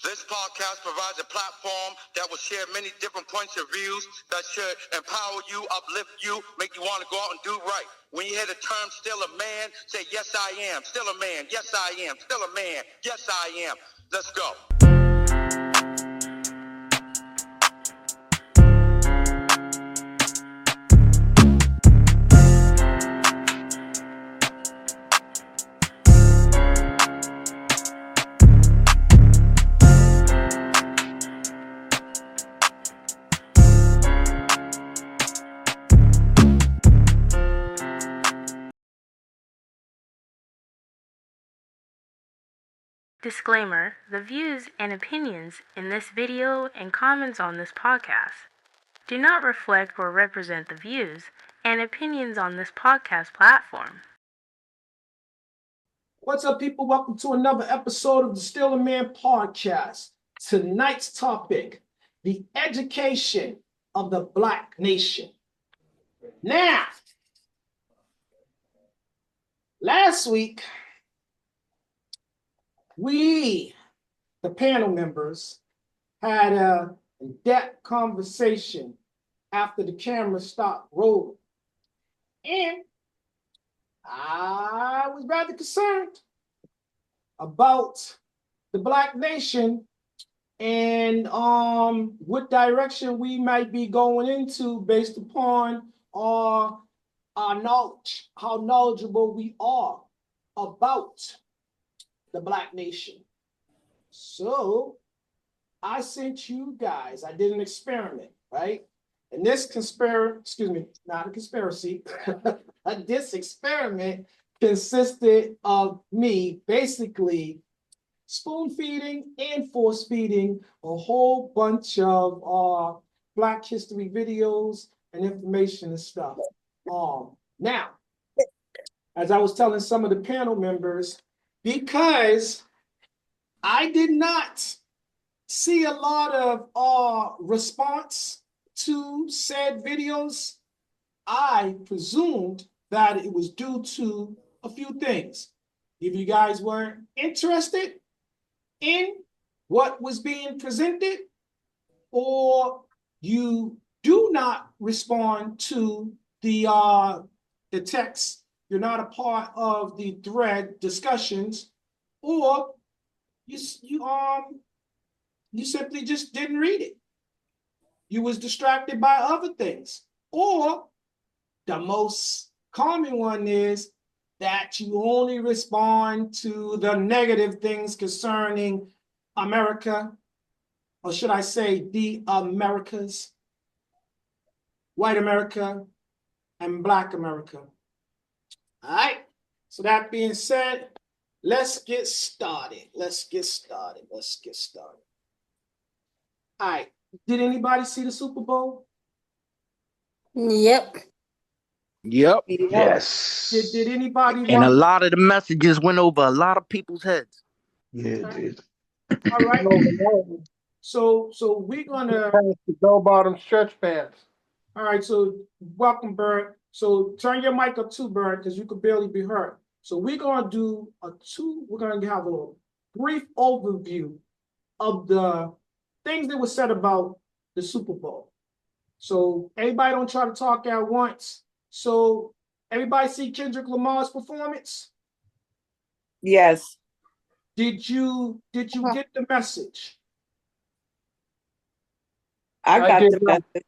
This podcast provides a platform that will share many different points of views that should empower you, uplift you, make you want to go out and do right. When you hear the term still a man, say, yes, I am. Still a man. Yes, I am. Still a man. Yes, I am. Let's go. Disclaimer: the views and opinions in this video and comments on this podcast do not reflect or represent the views and opinions on this podcast platform. What's up, people? Welcome to another episode of the Still a Man podcast. Tonight's topic, the education of the Black nation. Now, last week, we, the panel members, had a in-depth conversation after the camera stopped rolling. And I was rather concerned about the Black nation and what direction we might be going into based upon our knowledge, how knowledgeable we are about the Black nation. So I sent you guys, I did an experiment, right? And this not a conspiracy, this experiment consisted of me basically spoon feeding and force feeding a whole bunch of Black history videos and information and stuff. Now, as I was telling some of the panel members, because I did not see a lot of response to said videos, I presumed that it was due to a few things. If you guys weren't interested in what was being presented, or you do not respond to the text, you're not a part of the thread discussions, or you simply just didn't read it. You was distracted by other things. Or the most common one is that you only respond to the negative things concerning America, or should I say the Americas, white America and Black America. All right, so that being said, let's get started. All right, did anybody see the Super Bowl? Yep. Yes. Did anybody And a watch? lot of the messages went over a lot of people's heads. Yeah, it did. All right. So we're gonna The bell-bottom stretch pants. all right, so welcome, Bird. So turn your mic up too, Bird, because you could barely be heard. So we're gonna do we're gonna have a brief overview of the things that were said about the Super Bowl. So everybody don't try to talk at once. So everybody see Kendrick Lamar's performance? Yes. Did you get the message? I got did the not. message.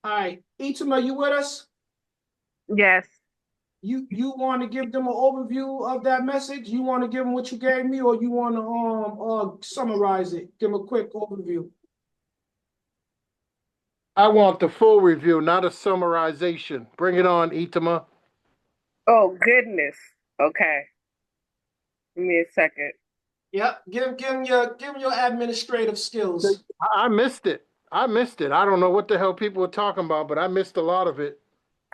All right, Itama, you with us? Yes. You want to give them an overview of that message? You want to give them what you gave me, or you want to summarize it? Give them a quick overview. I want the full review, not a summarization. Bring it on, Itama. Oh, goodness. Okay. Give me a second. Yep, give him your administrative skills. I missed it. I don't know what the hell people were talking about, but I missed a lot of it.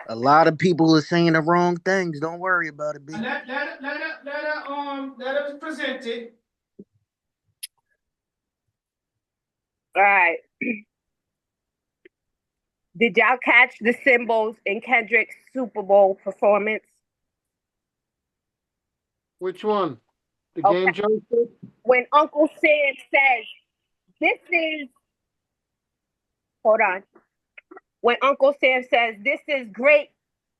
A lot of people are saying the wrong things. Don't worry about it, B. Let it present it. All right. Did y'all catch the symbols in Kendrick's Super Bowl performance? Which one? The Okay. game joystick? When Uncle Sam says, this is, hold on. When Uncle Sam says, this is great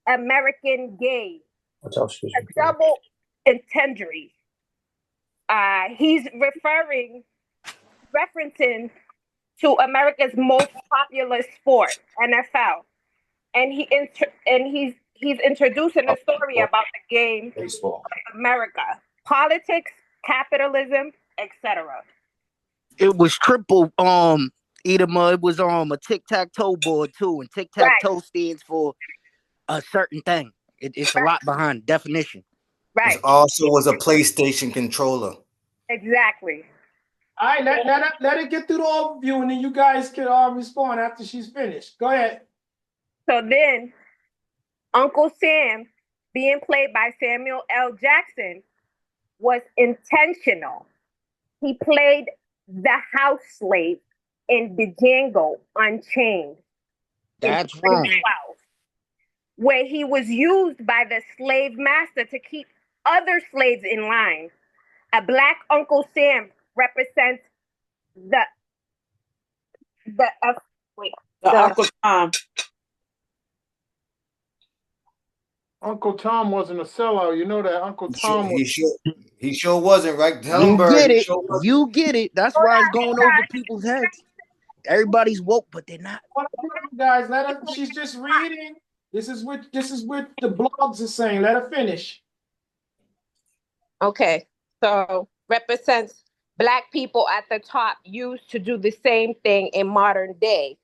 American game, a double entendre. He's referencing to America's most popular sport, NFL, and he's introducing a story about the game, Baseball. America, politics, capitalism, etc. It was triple Edema. It was a tic-tac-toe board too, and Right, tic-tac-toe stands for a certain thing. It's a right, lot behind definition. It right. also was a PlayStation controller. Exactly. All right, let it get through the overview, and then you guys can respond after she's finished. Go ahead. So then, Uncle Sam, being played by Samuel L. Jackson, was intentional. He played the house slave in the Django Unchained in That's wrong. 2012, where he was used by the slave master to keep other slaves in line. A black Uncle Sam represents the the wait The the Uncle Tom. Uncle Tom wasn't a sellout. You know that Uncle He sure, Tom was. he sure, he sure wasn't, right? Tell him, You Bird. get He it. sure wasn't. You get it. That's hold why it's on, going hold over on. people's heads. Everybody's woke, but they're not. Hold on, guys, let her. She's just reading. This is what the blogs are saying. Let her finish. Okay, so represents black people at the top used to do the same thing in modern day.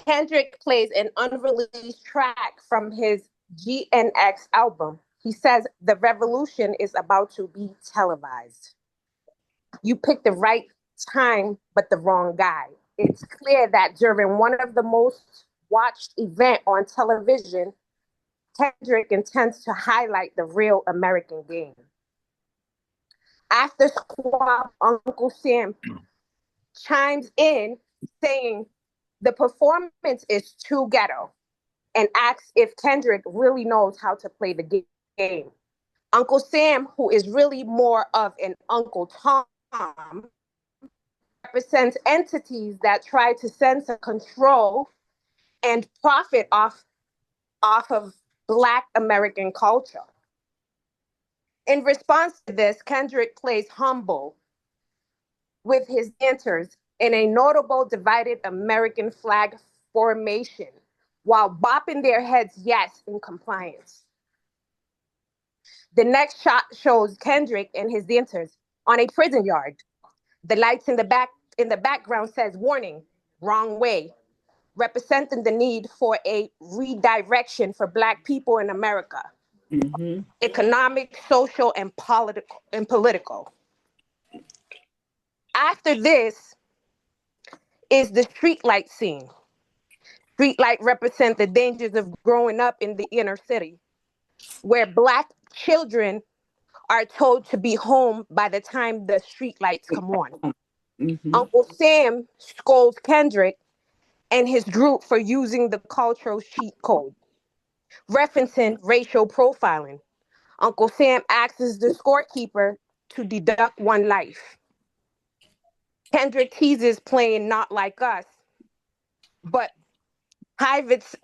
Kendrick plays an unreleased track from his GNX album. He says the revolution is about to be televised. You picked the right time, but the wrong guy. It's clear that during one of the most watched event on television, Kendrick intends to highlight the real American game. After Squab, Uncle Sam chimes in saying the performance is too ghetto and asks if Kendrick really knows how to play the game. Uncle Sam, who is really more of an Uncle Tom, represents entities that try to censor, control, and profit off of Black American culture. In response to this, Kendrick plays humble with his dancers in a notable divided American flag formation while bopping their heads yes in compliance. The next shot shows Kendrick and his dancers on a prison yard. The lights in the background says warning, wrong way, representing the need for a redirection for Black people in America. Mm-hmm. Economic, social, and political. After this is the streetlight scene. Streetlight represent the dangers of growing up in the inner city, where Black children are told to be home by the time the streetlights come on. Mm-hmm. Uncle Sam scolds Kendrick and his group for using the cultural cheat code, referencing racial profiling. Uncle Sam asks the scorekeeper to deduct one life. Kendrick teases playing Not Like Us, but pivots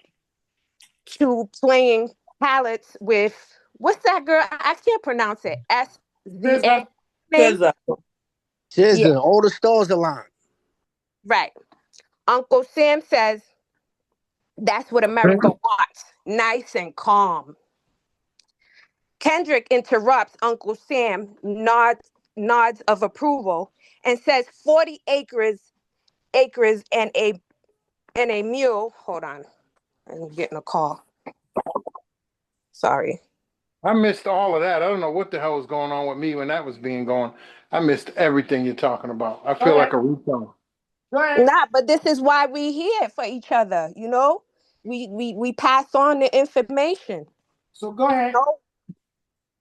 to playing palettes with, what's that girl? I can't pronounce it. S-Z-A name? SZA. Yeah, Scissor, all the stars align. right. Uncle Sam says that's what America wants. Nice and calm. Kendrick interrupts Uncle Sam, nods of approval, and says 40 acres and a mule. Hold on. I'm getting a call. Sorry. I missed all of that. I don't know what the hell was going on with me when that was being going. I missed everything you're talking about. I feel like a retard. Go ahead. Nah, but this is why we here for each other, you know? We pass on the information. So go ahead.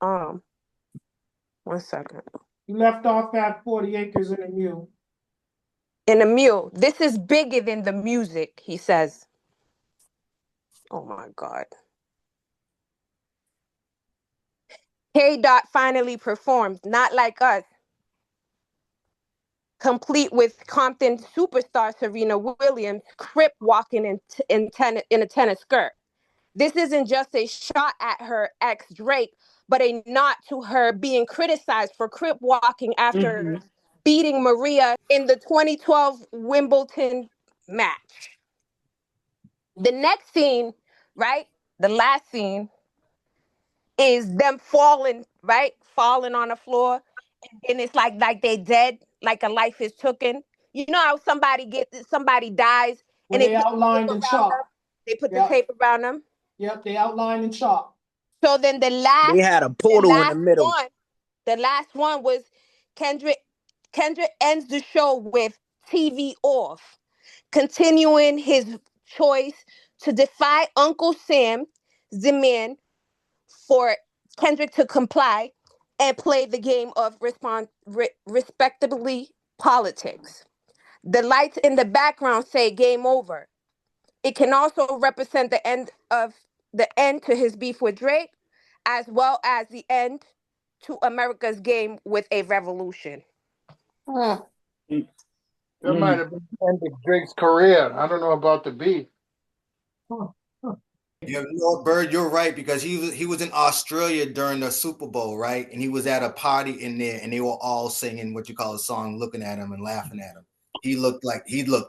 No. 1 second. You left off at 40 acres and a mule. In a mule. This is bigger than the music, he says. Oh my God. K. Dot finally performed, Not Like Us, complete with Compton superstar Serena Williams crip walking in a tennis skirt. This isn't just a shot at her ex Drake, but a nod to her being criticized for crip walking after beating Maria in the 2012 Wimbledon match. The next scene, right? The last scene is them falling, right? Falling on the floor. And it's like they dead, like a life is taken. You know how somebody dies When and they they put the tape outlined in around them? chalk. They put the Yep. tape around them. Yep. They outlined in chalk. So then They had a portal in the middle. the last one was Kendrick. Kendrick ends the show with TV off, continuing his choice to defy Uncle Sam's demand for Kendrick to comply and play the game of respectably politics. The lights in the background say game over. It can also represent the end to his beef with Drake, as well as the end to America's game with a revolution. That might have been the end of Drake's career. I don't know about the beat. You know, Bird, you're right, because he was in Australia during the Super Bowl, right? And he was at a party in there, and they were all singing what you call a song, looking at him and laughing at him. He looked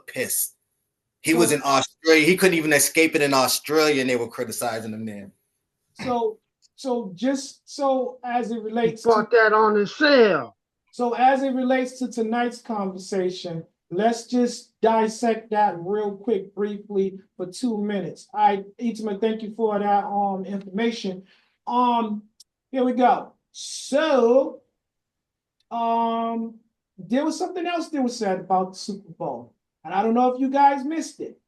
pissed. He was in Australia. He couldn't even escape it in Australia, and they were criticizing him there. So just so as it relates bought that on the sale. So as it relates to tonight's conversation, let's just dissect that real quick, briefly, for 2 minutes. All right, Itzma, thank you for that information. Here we go. So there was something else that was said about the Super Bowl, and I don't know if you guys missed it,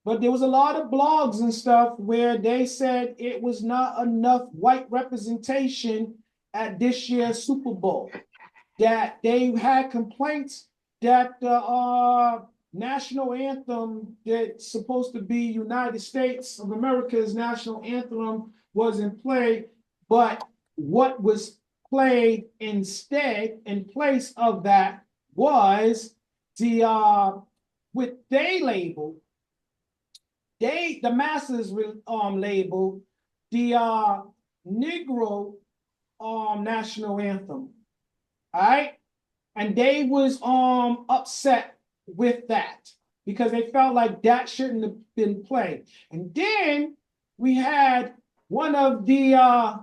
but there was a lot of blogs and stuff where they said it was not enough white representation at this year's Super Bowl. That they had complaints that the national anthem that's supposed to be United States of America's national anthem wasn't played, but what was played instead in place of that was the with they label, the masses label the Negro national anthem. All right. And they was upset with that because they felt like that shouldn't have been played. And then we had one of the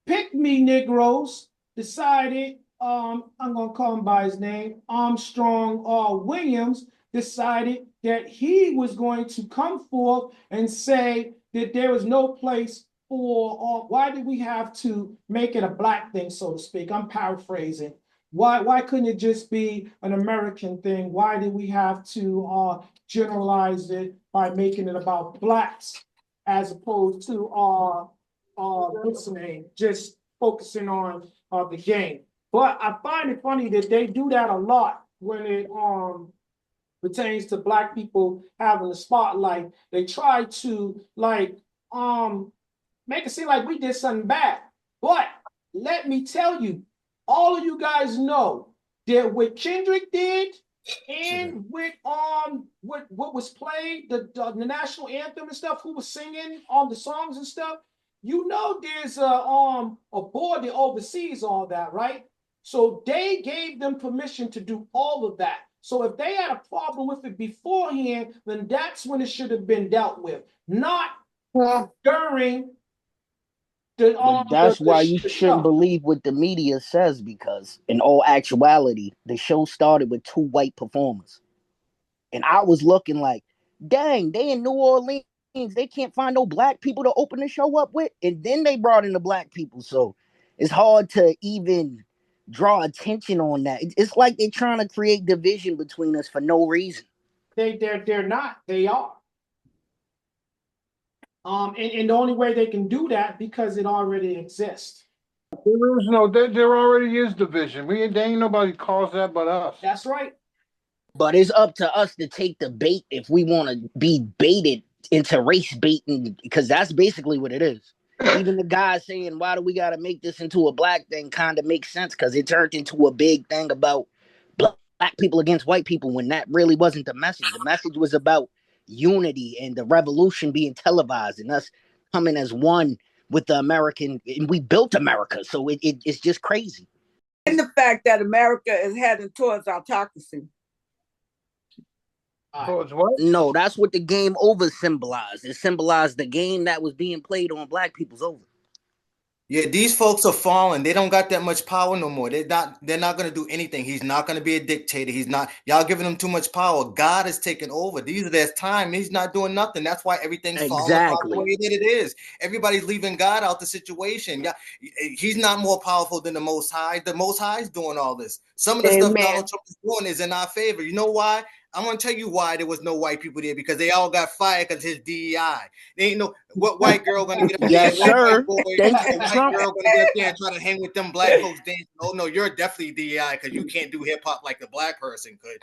pick me Negroes decided, I'm gonna call him by his name, Armstrong Williams, decided that he was going to come forth and say that there was no place for, why did we have to make it a black thing, so to speak? I'm paraphrasing. Why couldn't it just be an American thing? Why did we have to generalize it by making it about blacks as opposed to what's the name? Just focusing on the game. But I find it funny that they do that a lot when it pertains to black people having the spotlight. They try to make it seem like we did something bad. But let me tell you, all of you guys know that what Kendrick did and with what was played, the national anthem and stuff, who was singing on the songs and stuff, you know there's a board that oversees all that, right? So they gave them permission to do all of that. So if they had a problem with it beforehand, then that's when it should have been dealt with, not during But that's why you shouldn't believe what the media says, because in all actuality, the show started with 2 white performers. And I was looking like, dang, they in New Orleans, they can't find no black people to open the show up with. And then they brought in the black people. So it's hard to even draw attention on that. It's like they're trying to create division between us for no reason. They're not. They are. And the only way they can do that because it already exists. There is there already is division. They ain't nobody caused that but us. That's right. But it's up to us to take the bait if we want to be baited into race baiting, because that's basically what it is. Even the guy saying, why do we got to make this into a black thing, kind of makes sense because it turned into a big thing about black people against white people when that really wasn't the message. The message was about unity and the revolution being televised and us coming as one with the American, and we built America. So it's just crazy. And the fact that America is heading towards autocracy. Towards what? No, that's what the game over symbolized. It symbolized the game that was being played on black people's over. Yeah, these folks are falling. They don't got that much power no more. They're not gonna do anything. He's not gonna be a dictator. He's not, y'all giving him too much power. God is taking over. These are their time. He's not doing nothing. That's why everything's falling apart the way that it is. Everybody's leaving God out the situation. Yeah, he's not more powerful than the Most High. The Most High is doing all this. Some of the stuff Donald Trump is doing is in our favor. You know why? I'm gonna tell you why there was no white people there, because they all got fired because his DEI. They ain't no what white girl gonna get up there. Yes, sir. What white girl gonna get up there and try to hang with them black folks dancing? Oh no, you're definitely DEI because you can't do hip hop like the black person could.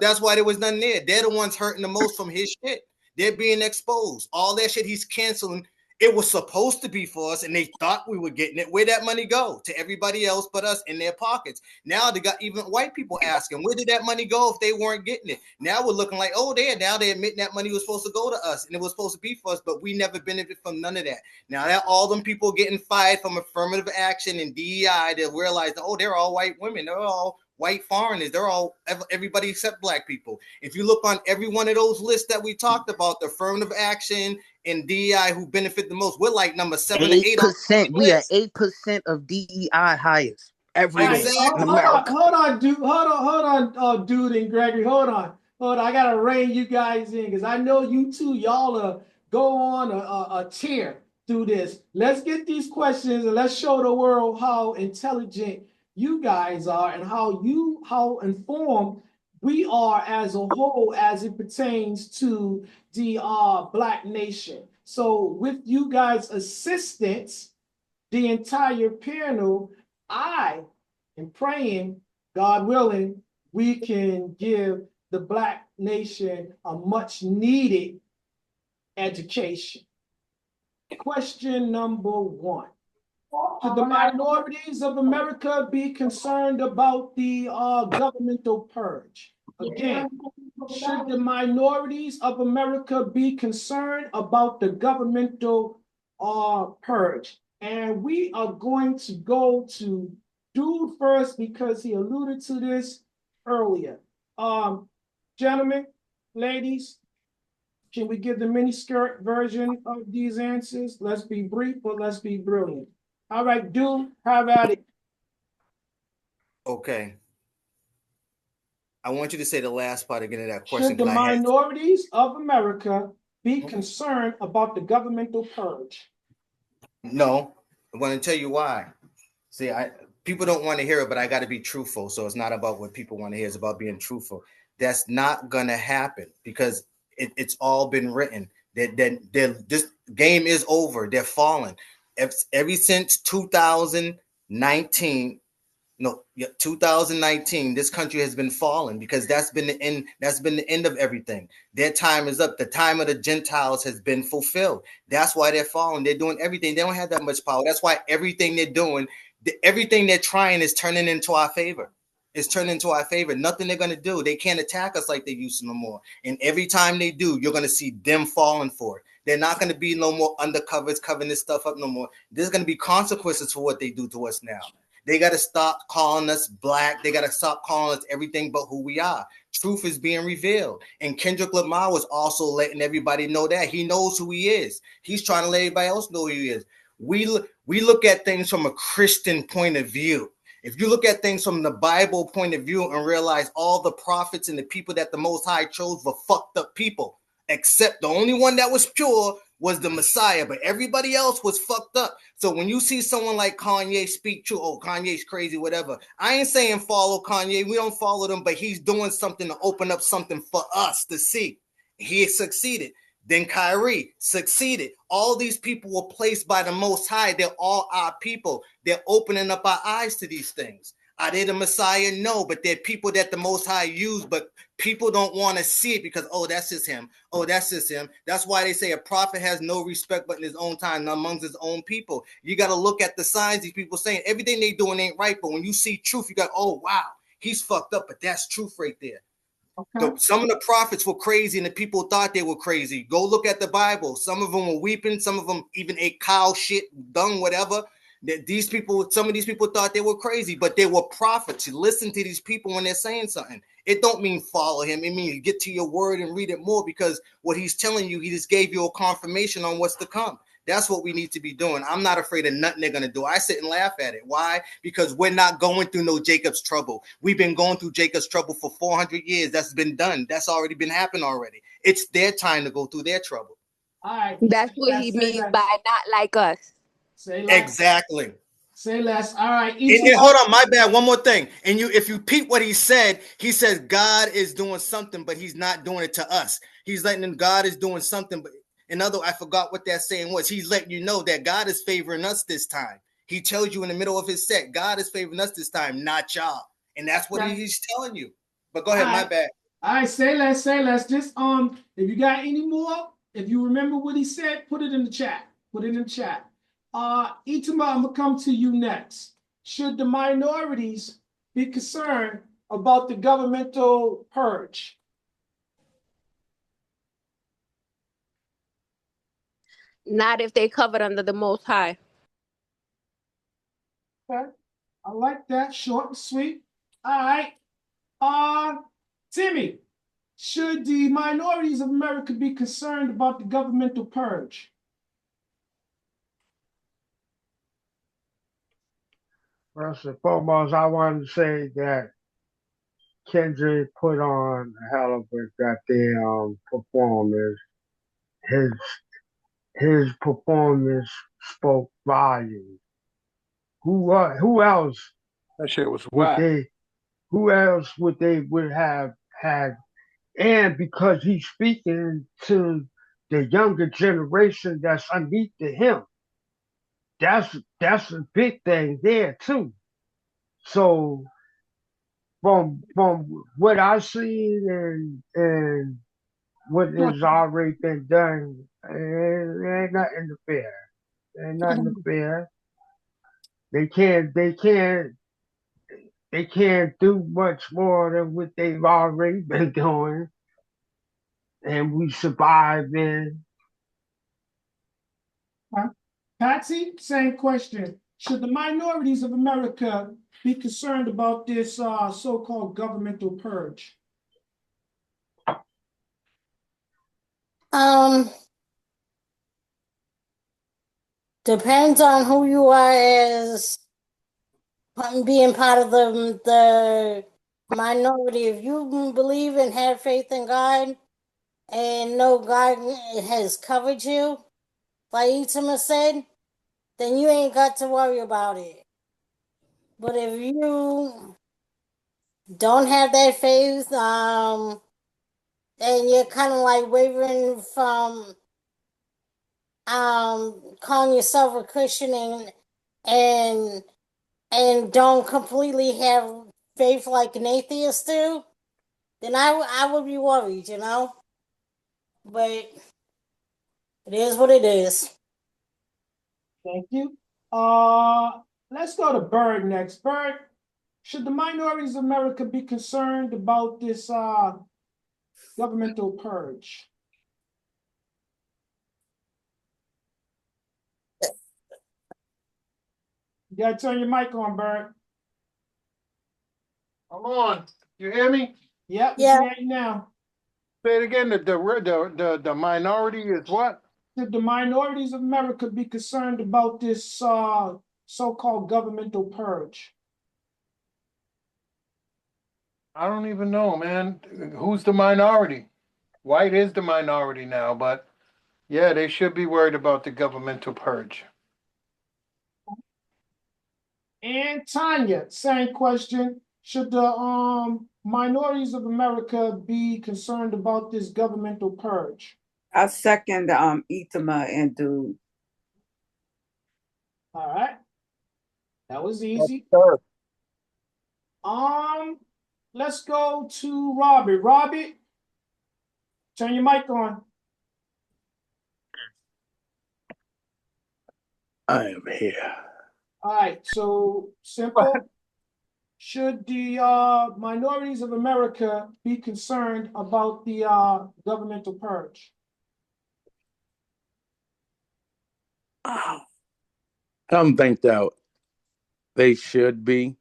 That's why there was nothing there. They're the ones hurting the most from his shit. They're being exposed. All that shit he's canceling. It was supposed to be for us, and they thought we were getting it. Where'd that money go? To everybody else but us in their pockets. Now they got even white people asking, where did that money go if they weren't getting it? Now we're looking like, oh, now they're admitting that money was supposed to go to us, and it was supposed to be for us, but we never benefit from none of that. Now that all them people getting fired from affirmative action and DEI, they realize, oh, they're all white women. They're all white foreigners. They're all everybody except black people. If you look on every one of those lists that we talked about, the affirmative action and DEI who benefit the most, we're like number 7 to 8%. We are 8% of DEI hires everywhere in America. Hold on, dude and Gregory. Hold on. I gotta rein you guys in because I know you two, y'all go on a tear through this. Let's get these questions and let's show the world how intelligent you guys are and how informed we are as a whole as it pertains to the Black nation. So with you guys' assistance, the entire panel, I am praying, God willing, we can give the Black nation a much needed education. Question number 1. Should the minorities of America be concerned about the governmental purge? Again, should the minorities of America be concerned about the governmental purge? And we are going to go to Dude first because he alluded to this earlier. Gentlemen, ladies, can we give the miniskirt version of these answers? Let's be brief, but let's be brilliant. All right, Dude, have at it. Okay. I want you to say the last part again of that question. Should the minorities of America be concerned about the governmental purge? No, I'm going to tell you why. See, people don't want to hear it, but I got to be truthful. So it's not about what people want to hear. It's about being truthful. That's not going to happen because it's all been written. This game is over. They're falling. Ever since 2019, 2019, this country has been falling because that's been the end. That's been the end of everything. Their time is up. The time of the Gentiles has been fulfilled. That's why they're falling. They're doing everything. They don't have that much power. That's why everything they're doing, everything they're trying is turning into our favor. It's turning into our favor. Nothing they're going to do. They can't attack us like they used to no more. And every time they do, you're going to see them falling for it. They're not going to be no more undercovers covering this stuff up no more. There's going to be consequences for what they do to us now. They got to stop calling us black. They got to stop calling us everything but who we are. Truth is being revealed. And Kendrick Lamar was also letting everybody know that. He knows who he is. He's trying to let everybody else know who he is. We look at things from a Christian point of view. If you look at things from the Bible point of view and realize all the prophets and the people that the Most High chose were fucked up people, except the only one that was pure was the Messiah, but everybody else was fucked up. So when you see someone like Kanye speak true, oh, Kanye's crazy, whatever. I ain't saying follow Kanye. We don't follow them, but he's doing something to open up something for us to see. He succeeded. Then Kyrie succeeded. All these people were placed by the Most High. They're all our people. They're opening up our eyes to these things. Are they the Messiah? No, but they're people that the Most High use, but people don't want to see it because, oh, that's just him. Oh, that's just him. That's why they say a prophet has no respect but in his own time amongst his own people. You got to look at the signs these people saying. Everything they doing ain't right, but when you see truth, you got, oh, wow, he's fucked up, but that's truth right there. Okay. Some of the prophets were crazy and the people thought they were crazy. Go look at the Bible. Some of them were weeping. Some of them even ate cow shit, dung, whatever. These people, some of these people thought they were crazy, but they were prophets. You listen to these people when they're saying something. It don't mean follow him. It means get to your word and read it more, because what he's telling you, he just gave you a confirmation on what's to come. That's what we need to be doing. I'm not afraid of nothing they're going to do. I sit and laugh at it. Why? Because we're not going through no Jacob's trouble. We've been going through Jacob's trouble for 400 years. That's been done. That's already been happened already. It's their time to go through their trouble. All right. That's what he means by not like us. Say less. Exactly. Say less. All right. And hold on, my bad. One more thing. And if you peep what he said God is doing something, but he's not doing it to us. He's letting them, God is doing something, but I forgot what that saying was. He's letting you know that God is favoring us this time. He tells you in the middle of his set, God is favoring us this time, not y'all. And that's what he's telling you. But go ahead, my bad. All right, say less. Just if you got any more, if you remember what he said, put it in the chat. Itama, I'm gonna come to you next. Should the minorities be concerned about the governmental purge? Not if they covered under the Most High. Okay, I like that. Short and sweet. All right. Timmy, should the minorities of America be concerned about the governmental purge? First and foremost, I wanted to say that Kendrick put on a hell of a goddamn performance. His his performance spoke volumes. Who else That shit was would whack. they would have had? And because he's speaking to the younger generation that's underneath to him, that's a big thing there too. So from what I've seen and what has already been done, there ain't nothing to fear. There ain't nothing to fear. They can't do much more than what they've already been doing, and we surviving. Patsy, same question. Should the minorities of America be concerned about this so-called governmental purge? Depends on who you are as being part of the minority. If you believe and have faith in God and know God has covered you, like Itama said, then you ain't got to worry about it. But if you don't have that faith, and you're kind of like wavering from calling yourself a Christian and and don't completely have faith like an atheist do, then I would be worried, you know. But it is what it is. Thank you. Let's go to Bird next. Bird, should the minorities of America be concerned about this governmental purge? You gotta turn your mic on, Bird. Come on. You hear me? Yep, we Yeah. can hear you now. Say it again. The minority is what? Should the minorities of America be concerned about this so-called governmental purge? I don't even know, man. Who's the minority? White is the minority now, but yeah, they should be worried about the governmental purge. And Tanya, same question. Should the minorities of America be concerned about this governmental purge? I second Itama and Dude. All right. That was easy. Let's go to Robert. Robert, turn your mic on. I am here. All right, so simple. Should the minorities of America be concerned about the governmental purge? I don't think that they should be.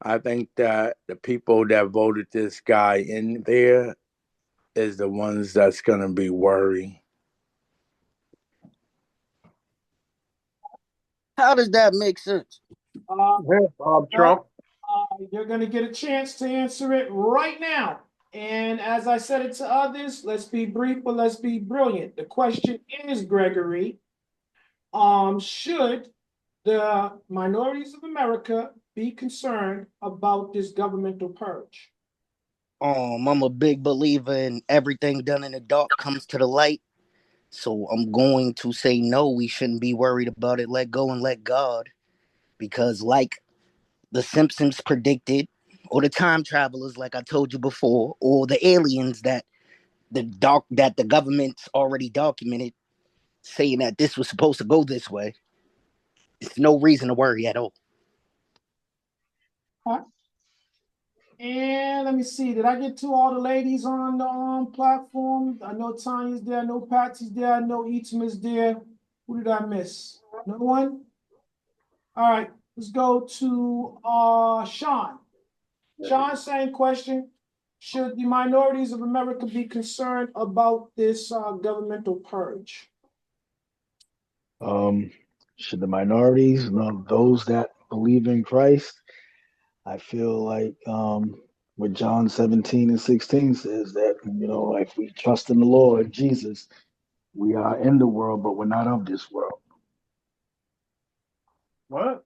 I think that the people that voted this guy in there is the ones that's going to be worried. How does that make sense? Uh, Bob Trump. well, you're going to get a chance to answer it right now. And as I said it to others, let's be brief, but let's be brilliant. The question is, Gregory, should the minorities of America be concerned about this governmental purge? I'm a big believer in everything done in the dark comes to the light. So I'm going to say no, we shouldn't be worried about it. Let go and let God. Because like the Simpsons predicted, or the time travelers, like I told you before, or the aliens that the government's already documented, saying that this was supposed to go this way. It's no reason to worry at all. Huh? And let me see, did I get to all the ladies on the platform? I know Tanya's there, I know Patsy's there, I know Eatma's there. Who did I miss? No one? All right, let's go to Sean. Sean, same question. Should the minorities of America be concerned about this governmental purge? Um, should the minorities, those that believe in Christ, I feel like what John 17 and 16 says that, if we trust in the Lord Jesus, we are in the world, but we're not of this world. What?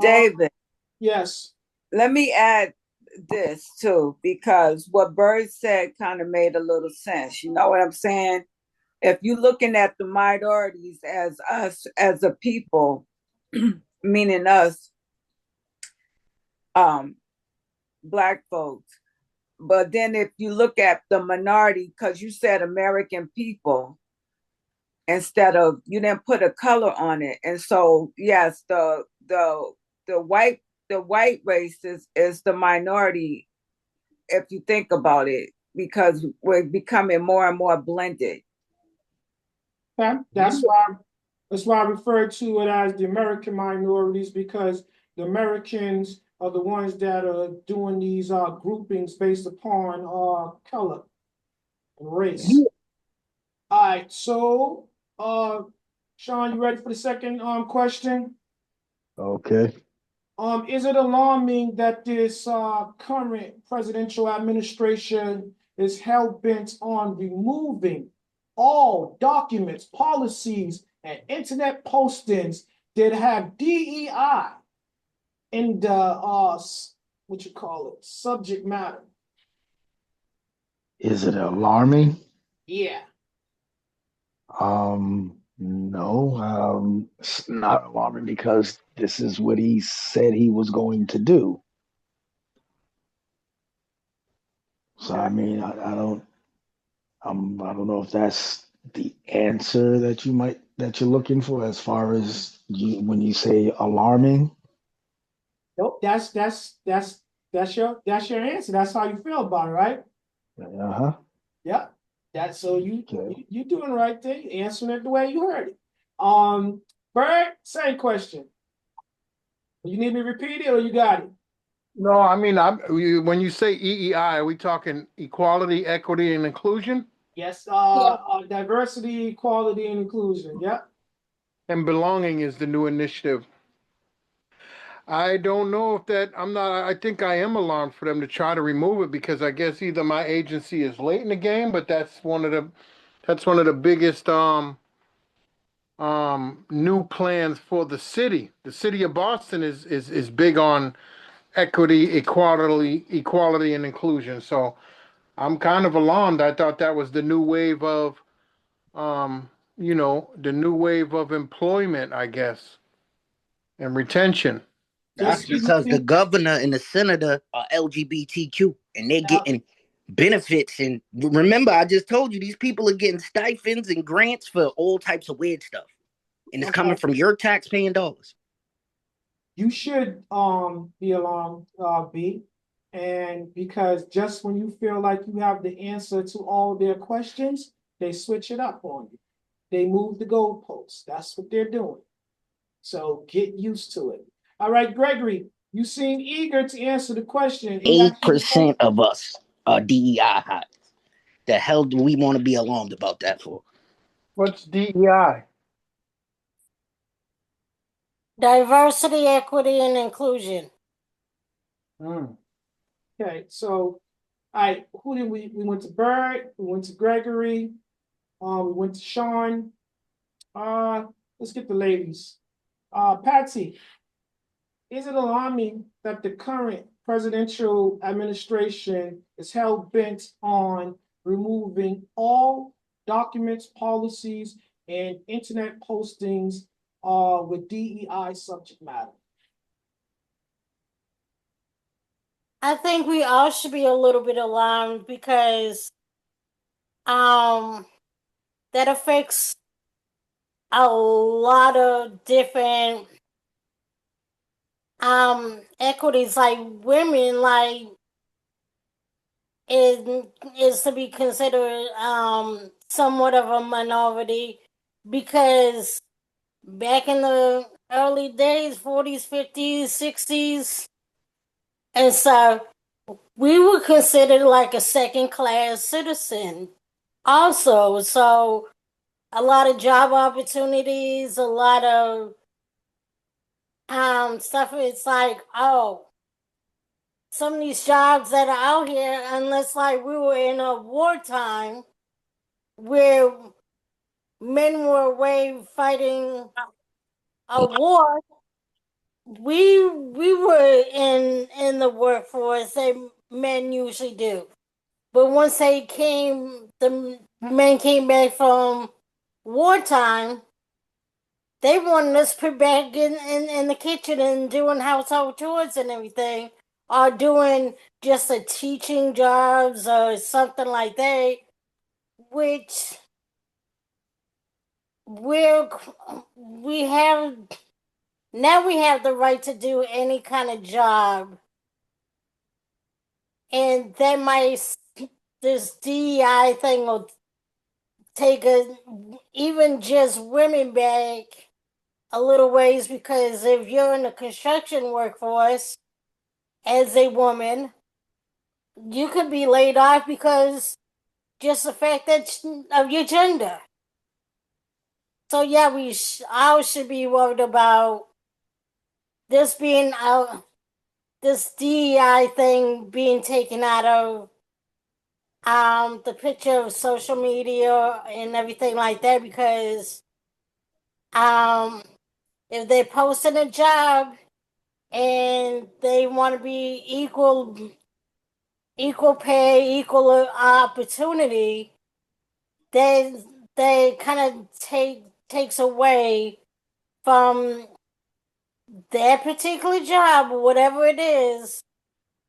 David, Yes. let me add this too, because what Bird said kind of made a little sense. You know what I'm saying? If you're looking at the minorities as us as a people, meaning us, black folks, but then if you look at the minority, because you said American people instead of, you didn't put a color on it, and so yes, the white the white race is the minority if you think about it, because we're becoming more and more blended. Okay. That's why I refer to it as the American minorities, because the Americans are the ones that are doing these groupings based upon color and race. All right, so Sean, you ready for the second question? Okay. Is it alarming that this current presidential administration is hell bent on removing all documents, policies, and internet postings that have DEI in the what you call it, subject matter? Is it alarming? Yeah. No, it's not alarming because this is what he said he was going to do. So I mean, I don't know if that's the answer that you're looking for as far as when you say alarming. Nope. That's your answer. That's how you feel about it, right? Uh-huh. Yeah. That's so you Okay. you doing the right thing, answering it the way you heard it. Bird, same question. You need me to repeat it or you got it? No, I mean, when you say EEI, are we talking equality, equity, and inclusion? Yes, Yeah. diversity, equality, and inclusion. Yep. And belonging is the new initiative. I don't know if that, I think I am alarmed for them to try to remove it because I guess either my agency is late in the game, but that's one of the biggest new plans for the city. The city of Boston is big on equality and inclusion. So I'm kind of alarmed. I thought that was the new wave of the new wave of employment, I guess, and retention. That's Just when you because the think governor and the senator are LGBTQ and they're getting benefits. And remember, I just told you these people are getting stipends and grants for all types of weird stuff. And it's coming from your tax-paying dollars. you should be alarmed, B. And because just when you feel like you have the answer to all their questions, they switch it up on you. They move the goalposts. That's what they're doing. So get used to it. All right, Gregory, you seem eager to answer the question. 8% of us are DEI hot. The hell do we want to be alarmed about that for? What's DEI? Diversity, equity, and inclusion. Okay, so all right, who did we went to Bird, we went to Gregory, we went to Sean. Let's get the ladies. Patsy, is it alarming that the current presidential administration is hell bent on removing all documents, policies, and internet postings with DEI subject matter? I think we all should be a little bit alarmed because that affects a lot of different equities, like women, like is to be considered somewhat of a minority because back in the early days, 40s, 50s, 60s, and so we were considered like a second class citizen also. So a lot of job opportunities, a lot of stuff. It's like, oh, some of these jobs that are out here, unless like we were in a wartime where men were away fighting a war, we were in the workforce. They men usually do, but once the men came back from wartime. They wanted us put back in the kitchen and doing household chores and everything, or doing just a teaching jobs or something like that, which we're we have now we have the right to do any kind of job, and that might this DEI thing will take even just women back a little ways, because if you're in the construction workforce as a woman, you could be laid off because just the fact that of your gender. So yeah, we all should be worried about this being out, this DEI thing being taken out of the picture of social media and everything like that, because if they're posting a job and they want to be equal pay, equal opportunity, they kind of takes away from that particular job, whatever it is,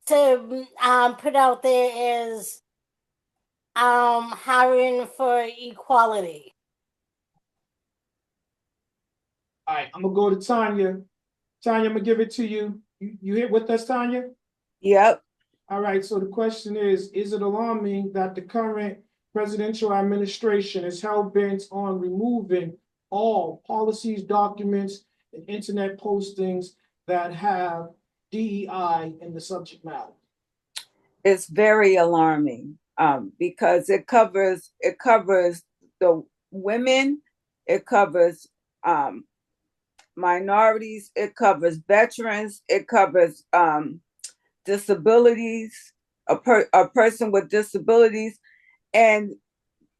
to put out there as hiring for equality. All right, I'm gonna go to Tanya. Tanya, I'm gonna give it to you. You here with us, Tanya? Yep. All right, so the question is it alarming that the current presidential administration is hell bent on removing all policies, documents, and internet postings that have DEI in the subject matter? It's very alarming because it covers the women, it covers minorities, it covers veterans, it covers disabilities, a person with disabilities, and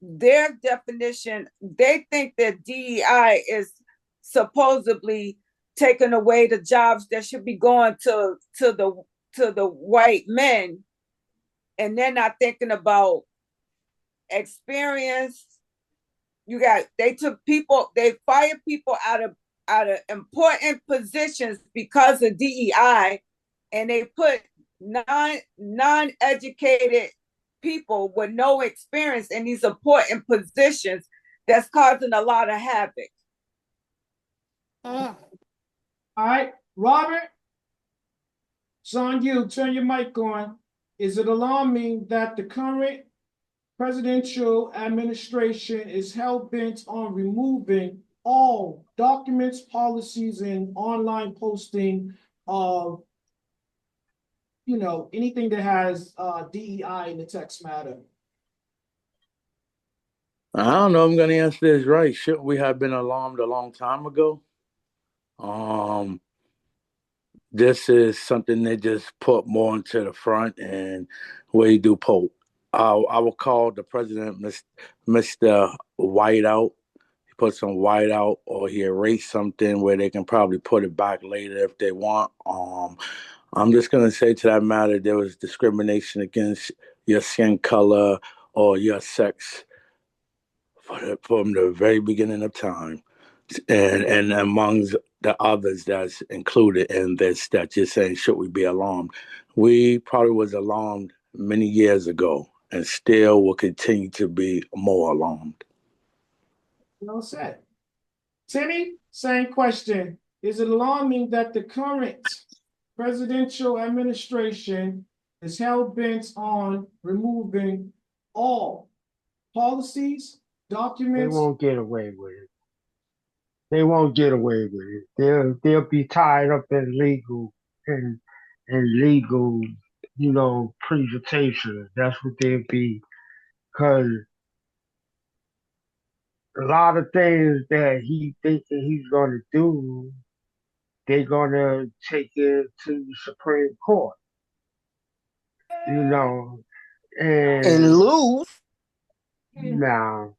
their definition, they think that DEI is supposedly taking away the jobs that should be going to the white men, and they're not thinking about experience. They fired people out of out of important positions because of DEI, and they put non-educated people with no experience in these important positions that's causing a lot of havoc. All right, Robert, it's on you. Turn your mic on. Is it alarming that the current presidential administration is hell-bent on removing all documents, policies, and online posting of, anything that has DEI in the text matter? I don't know if I'm going to answer this right. Shouldn't we have been alarmed a long time ago? Um, this is something they just put more into the front and we do Pope. I will call the president Mr. Whiteout. He put some whiteout or he erased something where they can probably put it back later if they want. I'm just gonna say to that matter, there was discrimination against your skin color or your sex from the very beginning of time, and amongst the others that's included in this that you're saying should we be alarmed? We probably was alarmed many years ago, and still will continue to be more alarmed. Well said. Timmy, same question. Is it alarming that the current presidential administration is hell-bent on removing all policies, They documents? won't get away with it. They won't get away with it. They'll be tied up in legal, presentations. That's what they'll be. Cause a lot of things that he thinking he's gonna do, they're gonna take it to the Supreme Court. You know, And and lose. now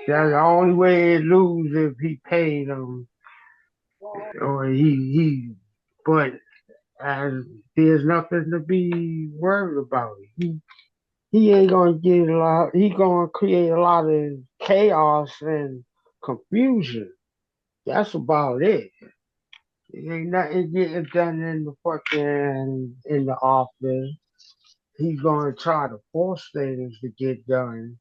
that's the only way it lose if he paid them or but and there's nothing to be worried about. He ain't gonna get a lot. He gonna create a lot of chaos and confusion. That's about it. It ain't nothing getting done in the fucking in the office. He's gonna try to force things to get done.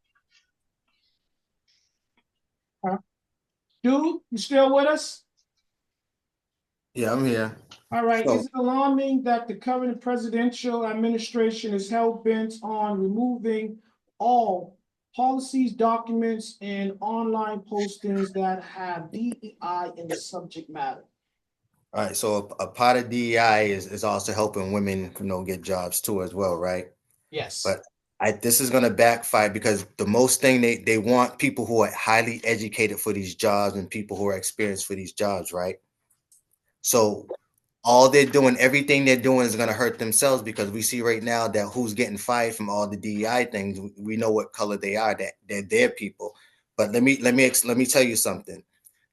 Dude, you still with us? Yeah, I'm here. All right. So, Is it alarming that the current presidential administration is hell-bent on removing all policies, documents, and online postings that have DEI in the subject matter? all right. So a part of DEI is also helping women, get jobs too as well, right? Yes. But this is gonna backfire because the most thing they want people who are highly educated for these jobs and people who are experienced for these jobs, right? So all they're doing, everything they're doing is gonna hurt themselves because we see right now that who's getting fired from all the DEI things. We know what color they are, that they're their people. But let me tell you something.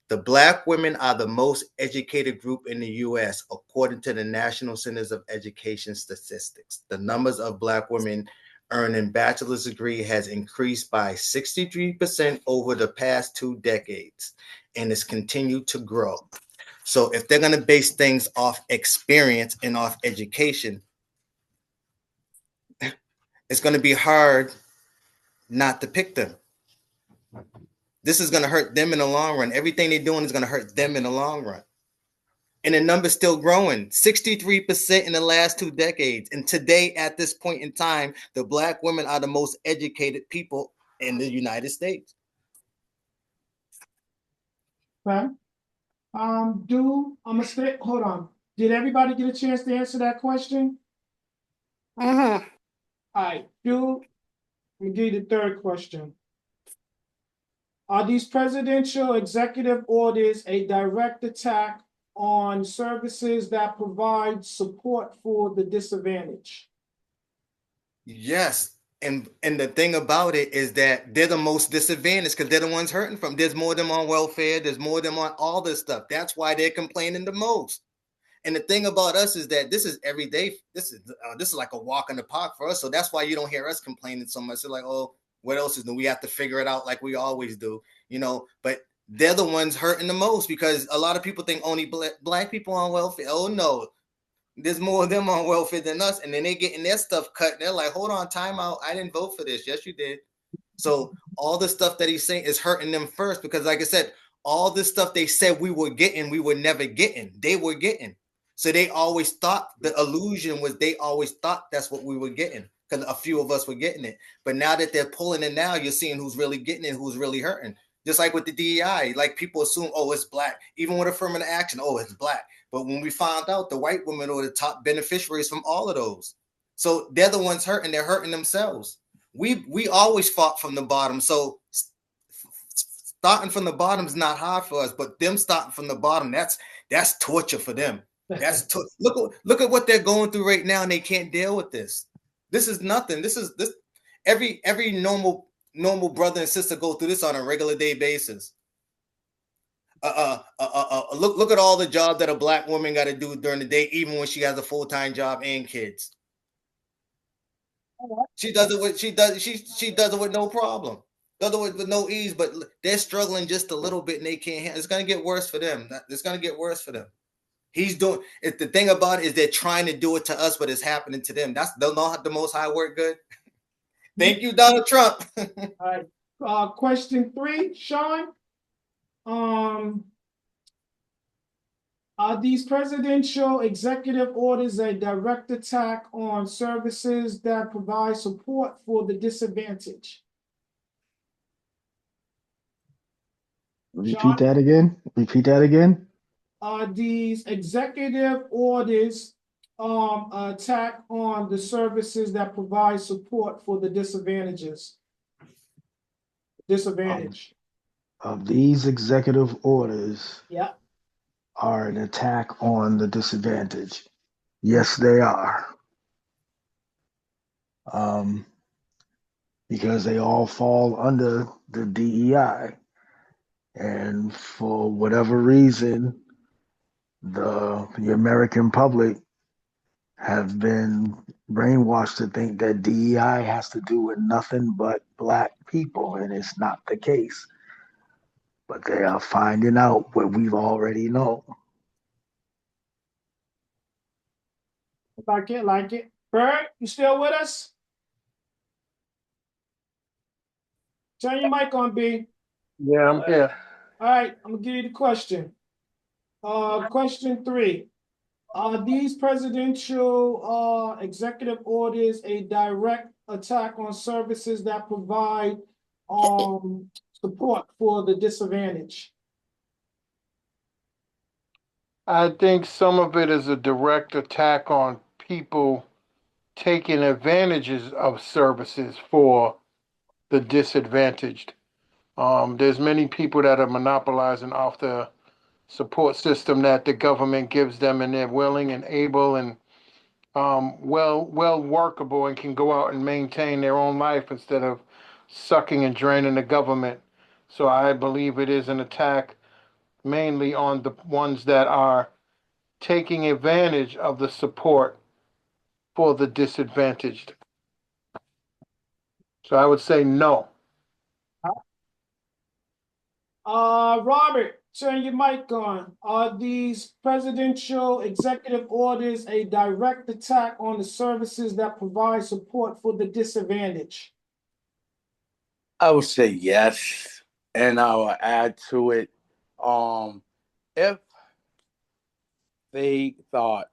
The Black women are the most educated group in the US, according to the National Centers of Education Statistics. The numbers of Black women earning bachelor's degree has increased by 63% over the past 2 decades and has continued to grow. So if they're going to base things off experience and off education, it's going to be hard not to pick them. This is going to hurt them in the long run. Everything they're doing is going to hurt them in the long run. And the number's still growing 63% in the last 2 decades. And today, at this point in time, the Black women are the most educated people in the United States. Okay. Dude, I'm gonna stay. Hold on. Did everybody get a chance to answer that question? Mm-hmm. All right, dude, let me give you the third question. Are these presidential executive orders a direct attack on services that provide support for the disadvantaged? Yes. And the thing about it is that they're the most disadvantaged because they're the ones hurting from. There's more of them on welfare. There's more of them on all this stuff. That's why they're complaining the most. And the thing about us is that this is every day. This is like a walk in the park for us. So that's why you don't hear us complaining so much. They're like, oh, What else is new? We have to figure it out like we always do, you know. But they're the ones hurting the most because a lot of people think only black people on welfare. Oh no, there's more of them on welfare than us, and then they getting their stuff cut. And they're like, hold on, time out. I didn't vote for this. Yes, you did. So all the stuff that he's saying is hurting them first because, like I said, all the stuff they said we were getting, we were never getting. They were getting. So they always thought the illusion was they always thought that's what we were getting because a few of us were getting it. But now that they're pulling it now, you're seeing who's really getting it, who's really hurting. Just like with the DEI, like people assume, oh, it's black. Even with affirmative action, oh, it's black. But when we found out, the white women were the top beneficiaries from all of those. So they're the ones hurting. They're hurting themselves. We always fought from the bottom. So starting from the bottom is not hard for us, but them starting from the bottom, that's torture for them. That's look at what they're going through right now, and they can't deal with this. This is nothing. This every normal brother and sister go through this on a regular day basis. Look at all the jobs that a black woman got to do during the day, even when she has a full-time job and kids. She does it with she does it with no problem. Does it with no ease, but they're struggling just a little bit and they can't handle. It's gonna get worse for them. It's gonna get worse for them. He's doing it. The thing about it is they're trying to do it to us, but it's happening to them. That's the Most High work good. Thank you, Donald Trump. All right. Question 3, Sean. Are these presidential executive orders a direct attack on services that provide support for the disadvantaged? Repeat that again. Repeat that again. Are these executive orders attack on the services that provide support for the disadvantaged? Of these executive orders Yeah. are an attack on the disadvantaged. Yes, they are. Because they all fall under the DEI. And for whatever reason, the American public have been brainwashed to think that DEI has to do with nothing but black people, and it's not the case. But they are finding out what we've already known. Like it. Bird, you still with us? Turn your mic on, B. Yeah, I'm here. All right, I'm gonna give you the question. Question 3. Are these presidential executive orders a direct attack on services that provide support for the disadvantaged? I think some of it is a direct attack on people taking advantages of services for the disadvantaged. There's many people that are monopolizing off the support system that the government gives them, and they're willing and able and well workable and can go out and maintain their own life instead of sucking and draining the government. So I believe it is an attack mainly on the ones that are taking advantage of the support for the disadvantaged. So I would say no. Robert, turn your mic on. Are these presidential executive orders a direct attack on the services that provide support for the disadvantaged? I would say yes, and I will add to it. If they thought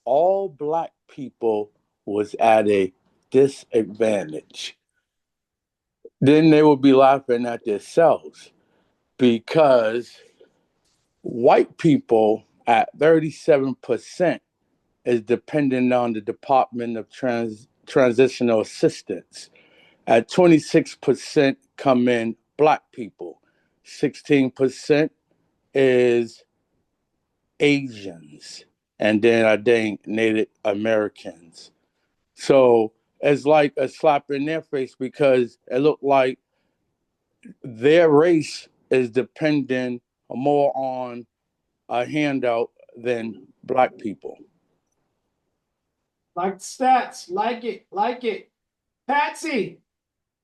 all black people was at a disadvantage, then they would be laughing at themselves because white people at 37% is dependent on the Department of Transitional Assistance. At 26% come in black people. 16% is Asians. And then I think Native Americans. So it's like a slap in their face because it looked like their race is dependent more on a handout than black people. Like stats, like it. Patsy,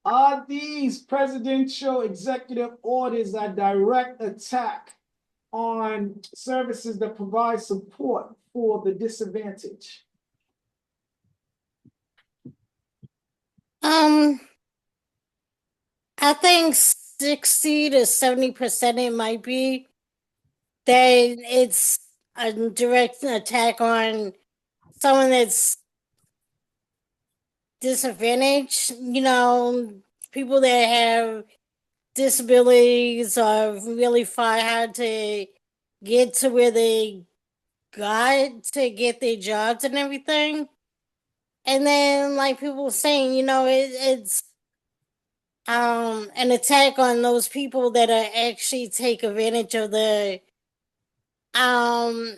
Are these presidential executive orders a direct attack on services that provide support for the disadvantaged? I think 60 to 70% it might be that it's a direct attack on someone that's disadvantaged. You know, people that have disabilities are really find hard to get to where they got to get their jobs and everything. And then, like people saying, you know, it's an attack on those people that are actually take advantage of um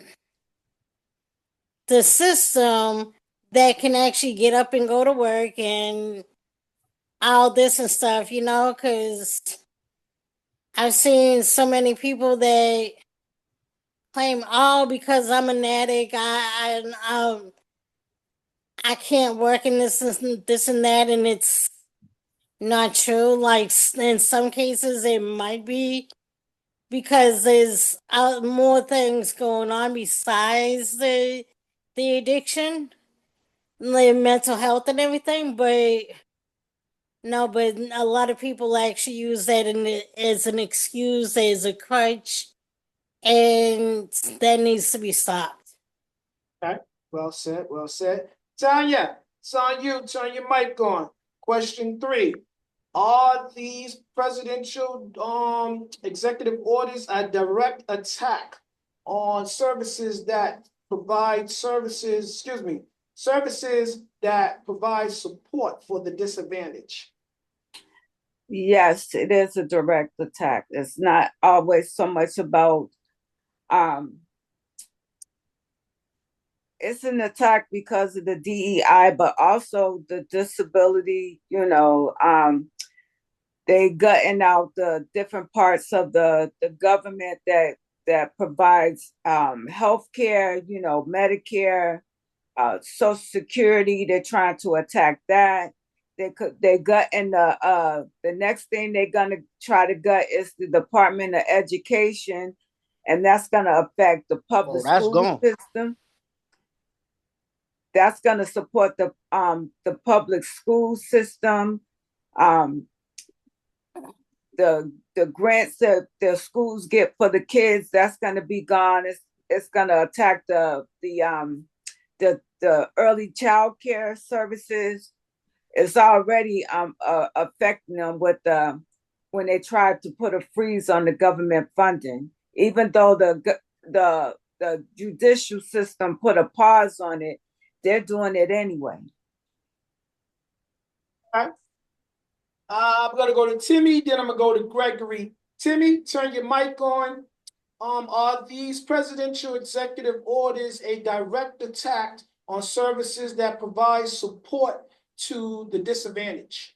the system that can actually get up and go to work and all this and stuff, you know, because I've seen so many people that claim, oh, because I'm an addict, I can't work in this and that, and it's not true. Like in some cases, it might be because there's more things going on besides the addiction, the mental health and everything. But no, but a lot of people actually use that as an excuse, as a crutch, and that needs to be stopped. Okay, well said, well said. Tanya, it's on you. Turn your mic on. Question 3. Are these presidential executive orders a direct attack on services that provide services, services that provide support for the disadvantaged? Yes, it is a direct attack. It's not always so much about it's an attack because of the DEI, but also the disability, they gutting out the different parts of the government that provides health care, Medicare, Social Security. They're trying to attack that. They gut, and the next thing they're gonna try to gut is the Department of Education, and that's gonna affect the public school system. That's gonna support the public school system. Um, the grants that the schools get for the kids, that's gonna be gone. It's gonna attack the early child care services. It's already affecting them with when they tried to put a freeze on the government funding, even though the judicial system put a pause on it, they're doing it anyway. All right. I'm gonna go to Timmy, then I'm gonna go to Gregory. Timmy, turn your mic on. Are these presidential executive orders a direct attack on services that provide support to the disadvantaged?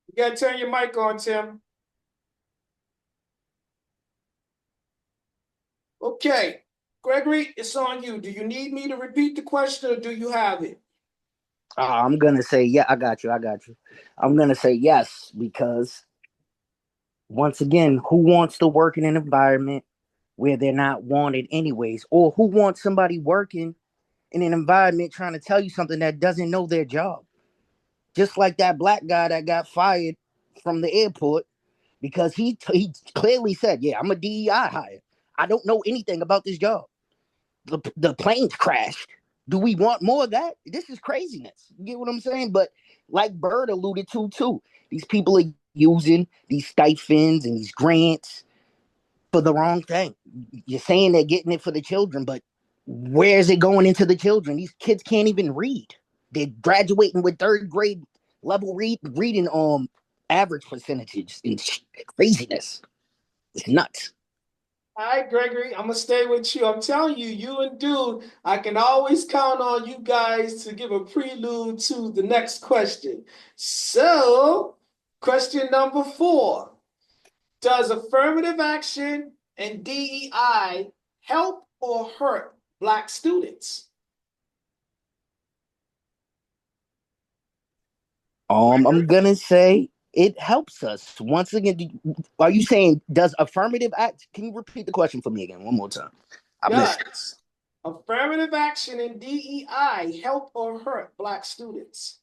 You gotta turn your mic on, Tim. Okay, Gregory, it's on you. Do you need me to repeat the question or do you have it? I'm gonna say yeah. I got you. I'm gonna say yes because once again, who wants to work in an environment where they're not wanted anyways, or who wants somebody working in an environment trying to tell you something that doesn't know their job? Just like that black guy that got fired from the airport because he clearly said, "Yeah, I'm a DEI hire. I don't know anything about this job. The planes crashed. Do we want more of that? This is craziness. You get what I'm saying?" But like Bird alluded to too, these people are using these stipends and these grants for the wrong thing. You're saying they're getting it for the children, but where is it going into the children? These kids can't even read. They're graduating with third grade level reading average percentages and craziness. It's nuts. All right, Gregory, I'm gonna stay with you. I'm telling you, you and Dude, I can always count on you guys to give a prelude to the next question. So, question number 4. Does affirmative action and DEI help or hurt Black students? I'm gonna say it helps us. Once again, are you saying does affirmative act? Can you repeat the question for me again one more time? I missed it. Does affirmative action in DEI help or hurt Black students?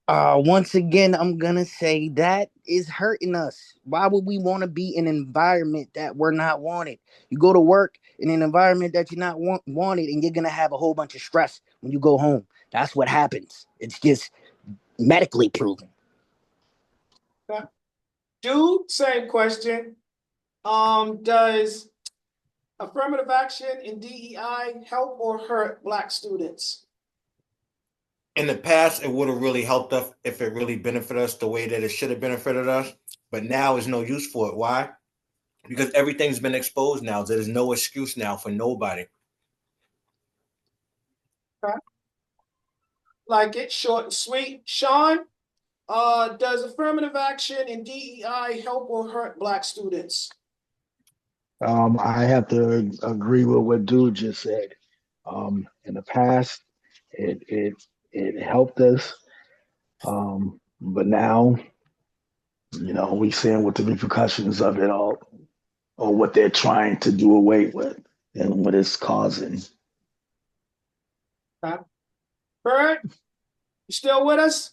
Once again, I'm gonna say that is hurting us. Why would we want to be in an environment that we're not wanted? You go to work in an environment that you're not wanted, and you're gonna have a whole bunch of stress when you go home. That's what happens. It's just medically proven. Dude, same question. Does affirmative action in DEI help or hurt Black students? In the past, it would have really helped us if it really benefited us the way that it should have benefited us. But now there's no use for it. Why? Because everything's been exposed now. There's no excuse now for nobody. Okay. Like it, short and sweet. Sean, does affirmative action in DEI help or hurt Black students? I have to agree with what Dude just said. In the past, it helped us, but now, we seeing what the repercussions of it all, or what they're trying to do away with, and what it's causing. Okay. Bird, you still with us?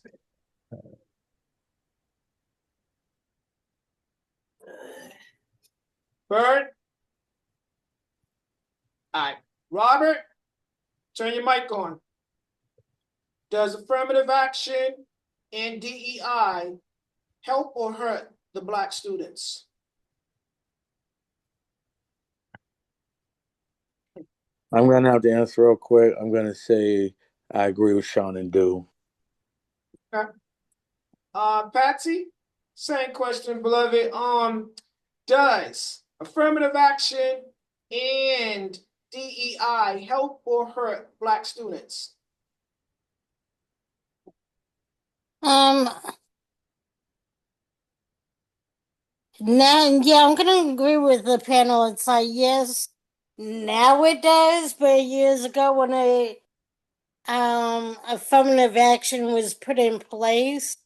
Bird? All right. Robert, turn your mic on. Does affirmative action in DEI help or hurt the Black students? I'm going to have to answer real quick. I'm going to say I agree with Sean and Do. Okay. Patsy, same question, beloved. Does affirmative action and DEI help or hurt Black students? Now, yeah, I'm gonna agree with the panel. It's like, yes, now it does, but years ago when affirmative action was put in place,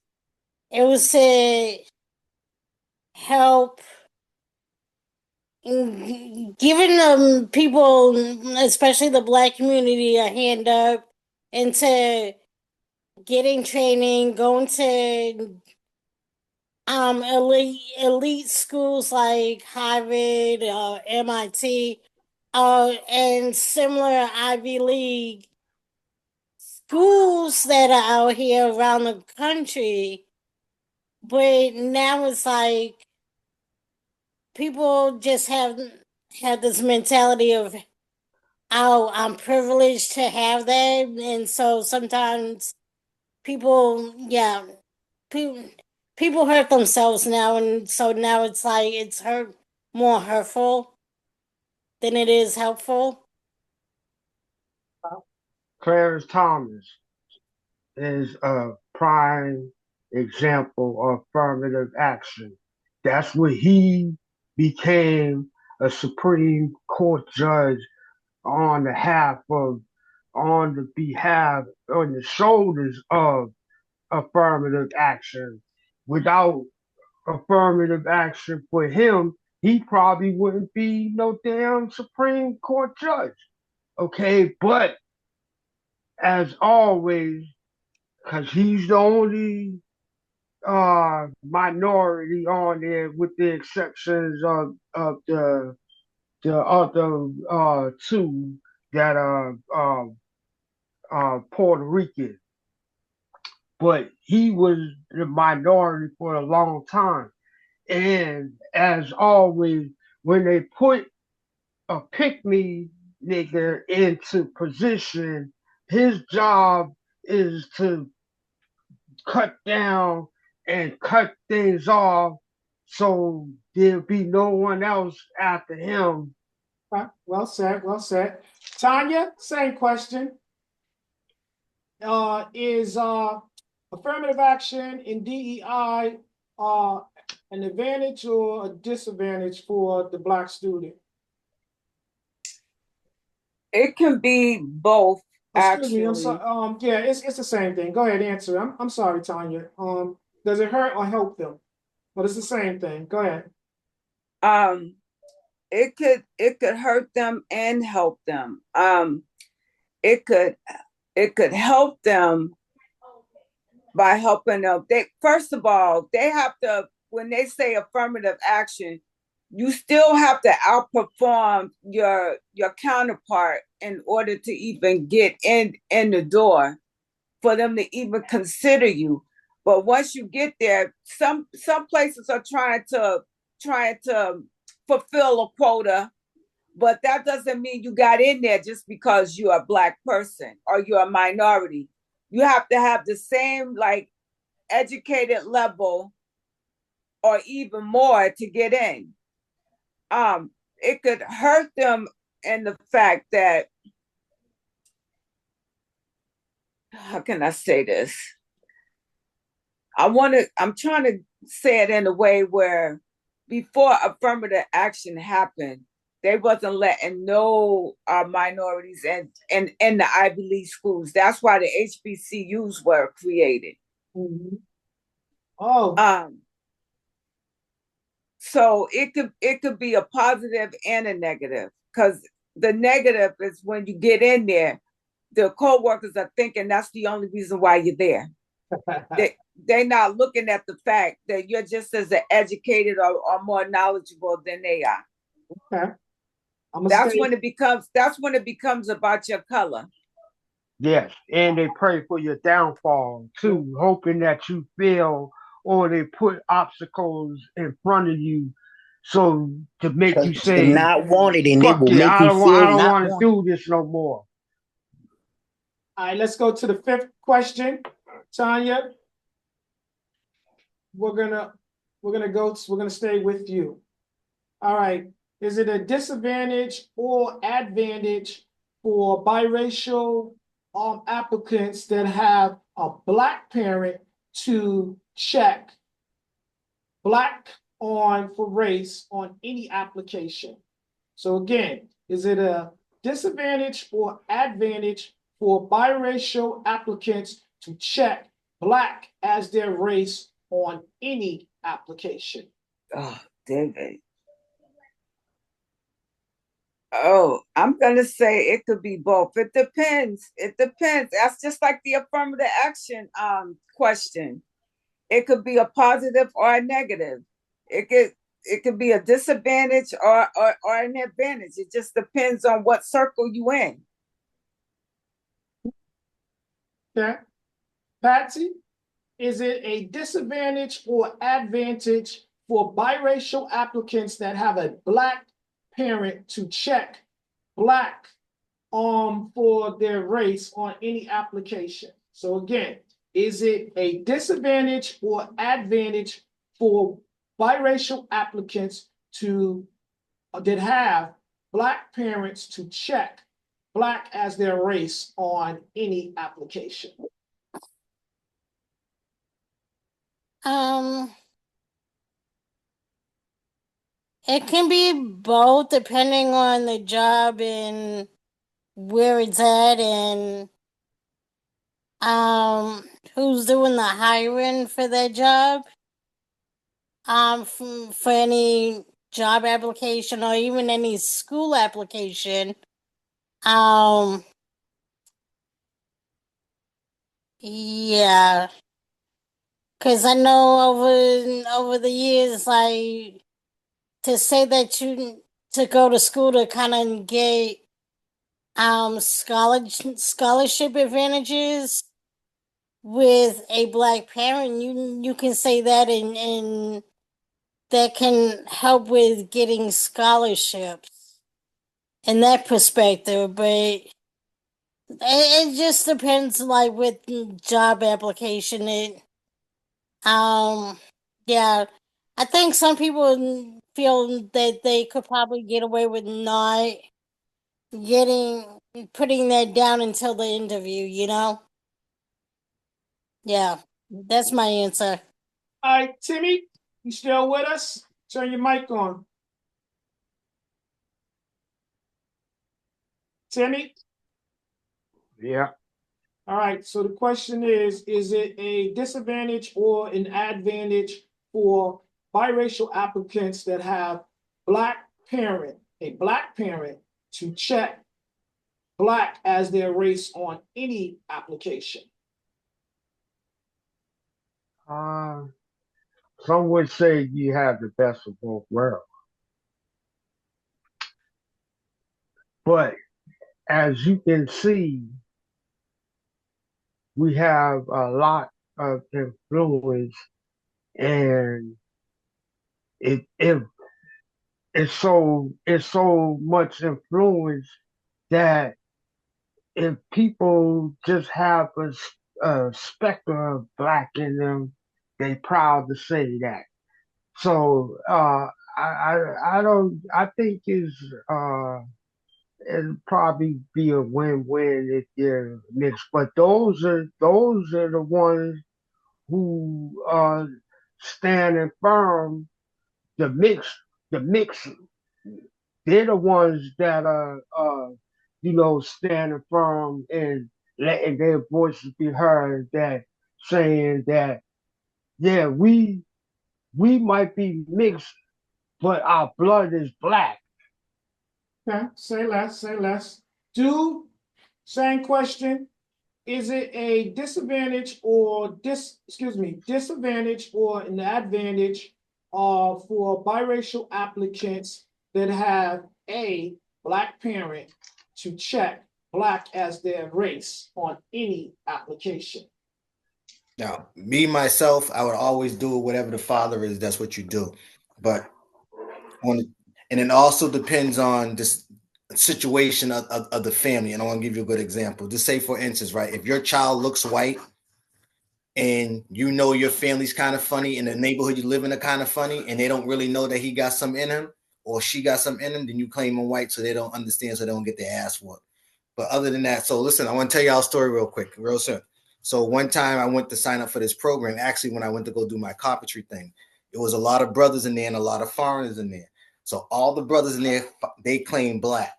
it was to help giving people, especially the Black community, a hand up into getting training, going to elite schools like Harvard or MIT, and similar Ivy League schools that are out here around the country. But now it's like people just have this mentality of, oh, I'm privileged to have that, and so sometimes people, yeah, people hurt themselves now, and so now it's like it's more hurtful than it is helpful. Clarence Thomas is a prime example of affirmative action. That's when he became a Supreme Court judge on on the shoulders of affirmative action. Without affirmative action for him, he probably wouldn't be no damn Supreme Court judge. Okay, but as always, because he's the only minority on there, with the exceptions of the other two that are Puerto Rican. But he was the minority for a long time. And as always, when they put a pick me nigga into position, his job is to cut down and cut things off so there'll be no one else after him. Well said, well said. Tanya, same question. Is affirmative action in DEI an advantage or a disadvantage for the Black student? It can be both, Excuse me, I'm actually. sorry. Yeah, it's the same thing. Go ahead, answer. I'm sorry, Tanya. Does it hurt or help them? But it's the same thing. Go ahead. Um, it could hurt them and help them. It could help them by helping them. They first of all, they have to, when they say affirmative action, you still have to outperform your counterpart in order to even get in the door for them to even consider you. But once you get there, some places are trying to fulfill a quota, but that doesn't mean you got in there just because you're a Black person or you're a minority. You have to have the same like educated level or even more to get in. It could hurt them in the fact that, how can I say this? I'm trying to say it in a way where before affirmative action happened, they wasn't letting no minorities in the Ivy League schools. That's why the HBCUs were created. Mhm. Oh, So it could be a positive and a negative, because the negative is when you get in there, the co-workers are thinking that's the only reason why you're there. They're not looking at the fact that you're just as educated or more knowledgeable than they are. okay. That's when it becomes about your color. Yes, and they pray for your downfall too, hoping that you fail, or they put obstacles in front of you so to make you You're say, not wanted, and it "Fuck will it, make you feel I don't not want to wanted. do this no more." All right, let's go to the fifth question, Tanya. We're gonna stay with you. All right. Is it a disadvantage or advantage for biracial applicants that have a Black parent to check Black on for race on any application? So again, is it a disadvantage or advantage for biracial applicants to check Black as their race on any application? Oh, David. Oh, I'm gonna say it could be both. It depends. It depends. That's just like the affirmative action question. It could be a positive or a negative. It could it could be a disadvantage or an advantage. It just depends on what circle you in. Okay. Patsy, is it a disadvantage or advantage for biracial applicants that have a Black parent to check Black for their race on any application? So again, is it a disadvantage or advantage for biracial applicants to that have Black parents to check Black as their race on any application? Um, it can be both depending on the job and where it's at and who's doing the hiring for that job. For any job application or even any school application. Yeah, because I know over the years, like to say that you to go to school to kind of get scholarship advantages with a Black parent, you can say that and that can help with getting scholarships in that perspective, but it just depends, like with job application. Um, yeah, I think some people feel that they could probably get away with not getting putting that down until the interview. Yeah, that's my answer. All right, Timmy, you still with us? Turn your mic on. Timmy? Yeah. All right, so the question is it a disadvantage or an advantage for biracial applicants that have a black parent to check black as their race on any application? Uh, some would say you have the best of both worlds. But as you can see, we have a lot of influence, and it it's so much influence that if people just have a specter of black in them, they proud to say that. So I don't I think it'll probably be a win-win if they're mixed. But those are the ones who are standing firm. The mix, the mix. They're the ones that are, standing firm and letting their voices be heard. That saying that, yeah, we might be mixed, but our blood is black. Okay, say less, say less. Do, same question. Is it a disadvantage or an advantage for biracial applicants that have a black parent to check black as their race on any application? Now, me myself, I would always do whatever the father is. That's what you do, but on and it also depends on this situation of the family. And I want to give you a good example. Just say, for instance, right, if your child looks white and you know your family's kind of funny and the neighborhood you live in are kind of funny and they don't really know that he got some in him or she got some in him, then you claim him white so they don't understand, so they don't get their ass whooped. But other than that, so listen, I want to tell y'all a story real quick, real soon. So one time I went to sign up for this program. Actually, when I went to go do my carpentry thing, it was a lot of brothers in there and a lot of foreigners in there. So all the brothers in there, they claim black.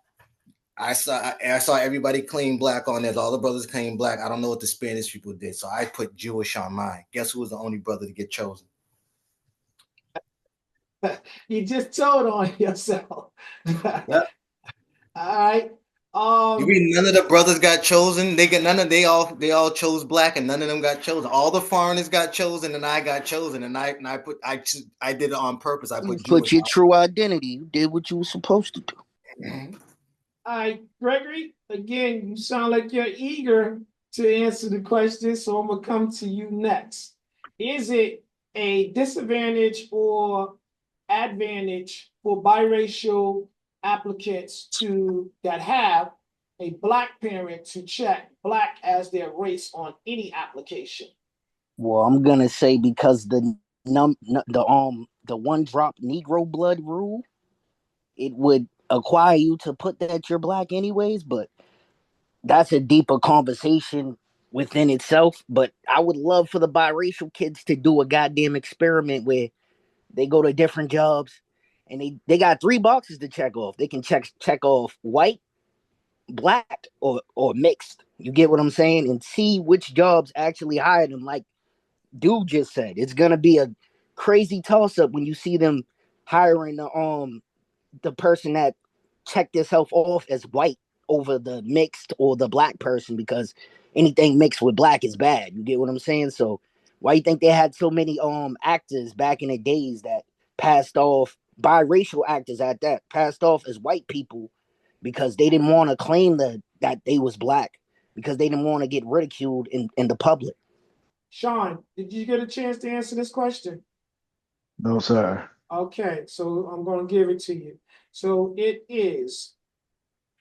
I saw everybody claim black on there. All the brothers claim black. I don't know what the Spanish people did, so I put Jewish on mine. Guess who was the only brother to get chosen? You just told on yourself. Yep. All right. You mean none of the brothers got chosen? They all chose black, and none of them got chosen. All the foreigners got chosen, and I got chosen, and I did it on purpose. I You put put Jewish your on. true identity. You did what you were supposed to do. Mhm. All right, Gregory, again, you sound like you're eager to answer the question, so I'm gonna come to you next. Is it a disadvantage or advantage for biracial applicants that have a black parent to check black as their race on any application? Well, I'm gonna say because the one drop Negro blood rule, it would acquire you to put that you're black anyways, but that's a deeper conversation within itself. But I would love for the biracial kids to do a goddamn experiment where they go to different jobs and they got three boxes to check off. They can check off white, black, or mixed. You get what I'm saying? And see which jobs actually hire them. Like Dude just said, it's gonna be a crazy toss up when you see them hiring the person that checked themselves off as white over the mixed or the black person, because anything mixed with black is bad. You get what I'm saying? So why you think they had so many actors back in the days that passed off, biracial actors at that, passed off as white people because they didn't want to claim that they was black, because they didn't want to get ridiculed in the public. Sean, did you get a chance to answer this question? No, sir. Okay, so I'm going to give it to you. So it is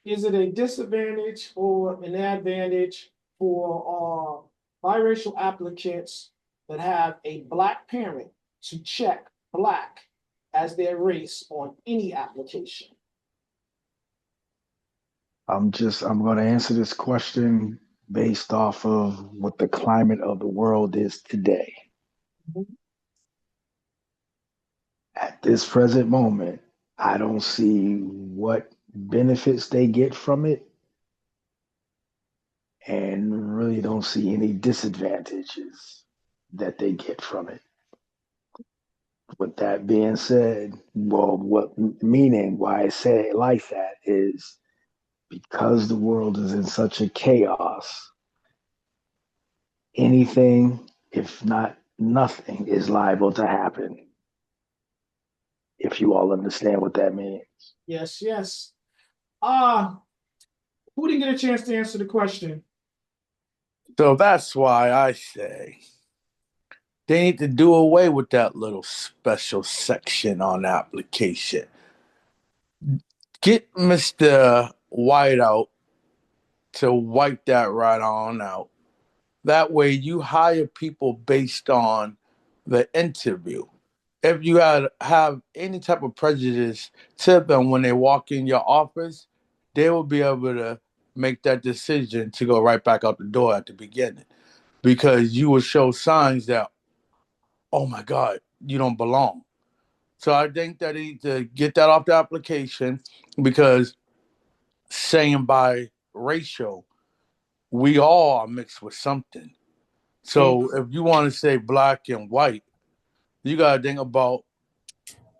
it a disadvantage or an advantage for biracial applicants that have a black parent to check black as their race on any application? I'm going to answer this question based off of what the climate of the world is today. Mhm. At this present moment, I don't see what benefits they get from it. and really don't see any disadvantages that they get from it. With that being said, well, what meaning why I say it like that is because the world is in such a chaos, anything, if not nothing, is liable to happen. If you all understand what that means. Yes, yes. Who didn't get a chance to answer the question? So that's why I say they need to do away with that little special section on the application. Get Mr. Whiteout to wipe that right on out. That way you hire people based on the interview. If you have any type of prejudice to them when they walk in your office, they will be able to make that decision to go right back out the door at the beginning because you will show signs that, oh my God, you don't belong. So I think that they need to get that off the application because saying by racial, we all are mixed with something. So if you want to say black and white, you got to think about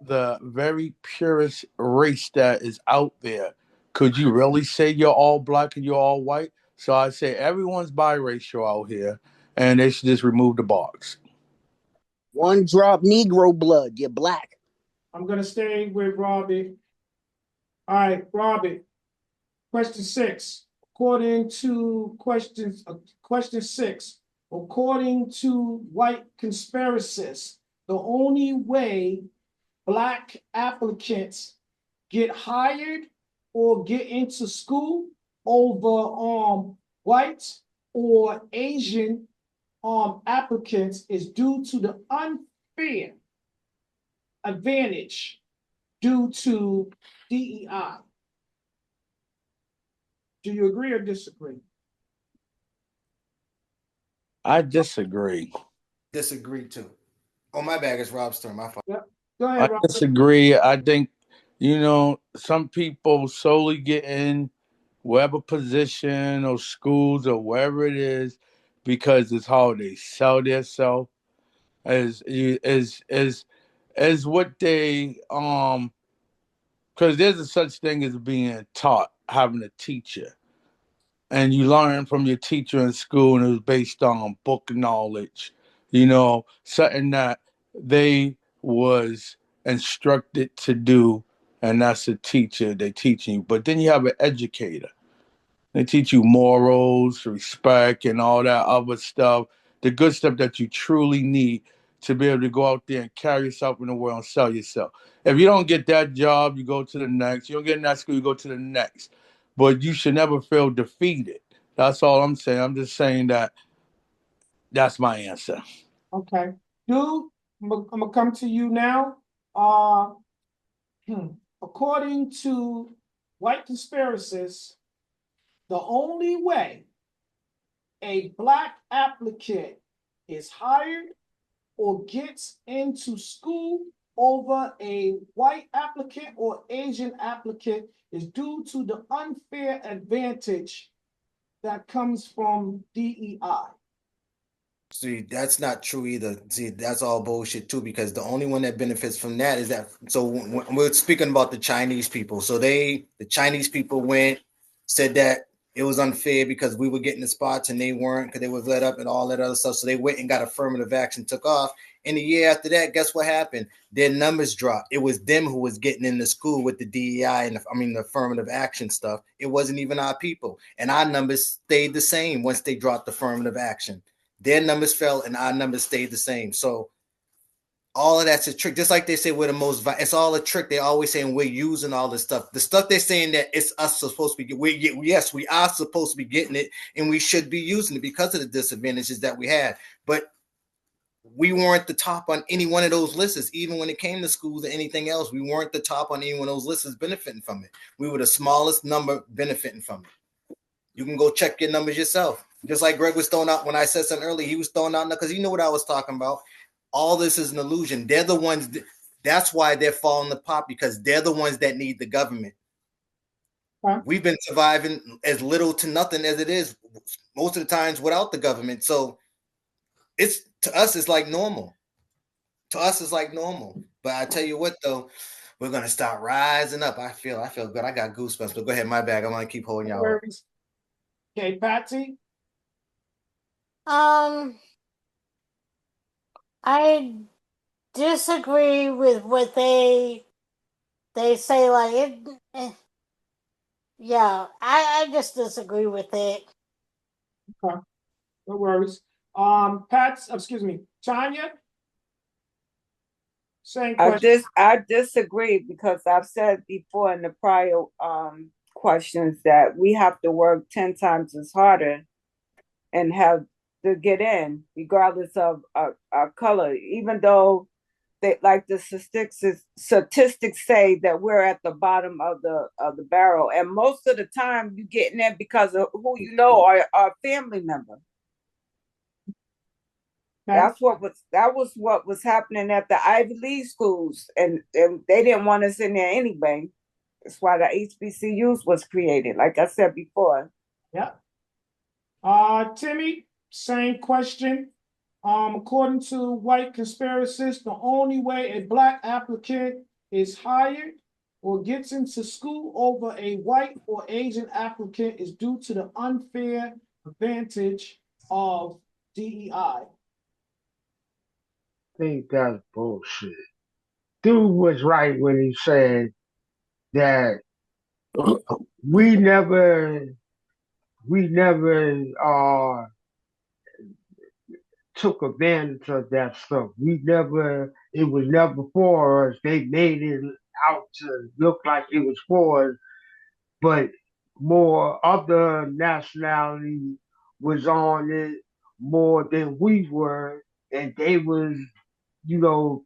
the very purest race that is out there. Could you really say you're all black and you're all white? So I say everyone's biracial out here, and they should just remove the box. One drop Negro blood, you're black. I'm gonna stay with Robbie. All right, Robbie. Question 6. According to question 6, according to white conspiracists, the only way black applicants get hired or get into school over white or Asian applicants is due to the unfair advantage due to DEI. Do you agree or disagree? I disagree. Disagree too. Oh, my bad. It's Rob's turn. My fault. Yep. Go I ahead, Robert. disagree. I think, some people solely get in whatever position or schools or wherever it is because it's how they sell themselves as what they because there's a such thing as being taught, having a teacher. And you learn from your teacher in school, and it was based on book knowledge, something that they was instructed to do, and that's a teacher. They teaching you. But then you have an educator. They teach you morals, respect, and all that other stuff, the good stuff that you truly need to be able to go out there and carry yourself in the world and sell yourself. If you don't get that job, you go to the next. You don't get in that school, you go to the next. But you should never feel defeated. That's all I'm saying. I'm just saying that that's my answer. Okay. Dude, I'm gonna come to you now. Uh, According to white conspiracists, the only way a black applicant is hired or gets into school over a white applicant or Asian applicant is due to the unfair advantage that comes from DEI. See, that's not true either. See, that's all bullshit too, because the only one that benefits from that is that. So when we're speaking about the Chinese people, so the Chinese people said that it was unfair because we were getting the spots and they weren't because they was let up and all that other stuff. So they went and got affirmative action, took off. And the year after that, guess what happened? Their numbers dropped. It was them who was getting into school with the DEI and the affirmative action stuff. It wasn't even our people, and our numbers stayed the same once they dropped affirmative action. Their numbers fell and our numbers stayed the same. So all of that's a trick. Just like they say we're the most, it's all a trick. They're always saying we're using all this stuff. The stuff they're saying that it's us supposed to be, yes, we are supposed to be getting it and we should be using it because of the disadvantages that we had. But we weren't the top on any one of those lists, even when it came to schools or anything else. We weren't the top on any one of those lists benefiting from it. We were the smallest number benefiting from it. You can go check your numbers yourself. Just like Greg was throwing out when I said something earlier, he was throwing out because he knew what I was talking about. All this is an illusion. They're the ones. That's why they're falling apart, because they're the ones that need the government. Huh? We've been surviving as little to nothing as it is. most of the times without the government. So it's to us, it's like normal. To us, it's like normal. But I tell you what, though, we're gonna start rising up. I feel good. I got goosebumps. But go ahead, my bag. I'm gonna keep holding y'all up. Okay, Patsy. I disagree with what they say. Like yeah, I just disagree with it. Okay, no worries. Excuse me, Tanya. Same question. I disagree because I've said before in the prior questions that we have to work 10 times as harder and have to get in, regardless of our color, even though they like the statistics say that we're at the bottom of the barrel, and most of the time you get in there because of who you know or a family member. Okay. That was what was happening at the Ivy League schools, and they didn't want us in there anyway. That's why the HBCUs was created, like I said before. Yeah. Timmy, same question. According to white conspiracists, the only way a black applicant is hired or gets into school over a white or Asian applicant is due to the unfair advantage of DEI. I think that's bullshit. Dude was right when he said that we never took advantage of that stuff. It was never for us. They made it out to look like it was for us, but more other nationality was on it more than we were, and they was,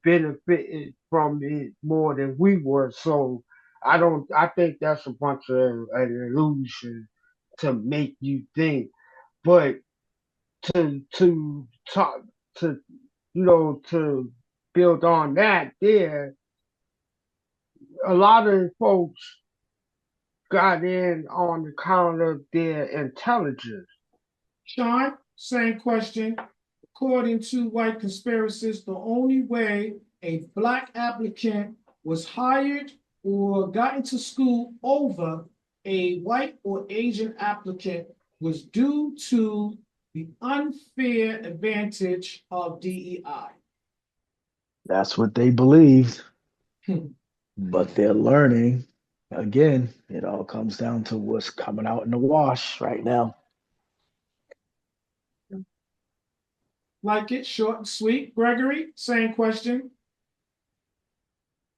benefiting from it more than we were. So I think that's a bunch of an illusion to make you think. But to talk to to build on that, there a lot of folks got in on account of their intelligence. Sean, same question. According to white conspiracists, the only way a black applicant was hired or got into school over a white or Asian applicant was due to the unfair advantage of DEI. That's what they believed, but they're learning. Again, it all comes down to what's coming out in the wash right now. Like it, short and sweet. Gregory, same question.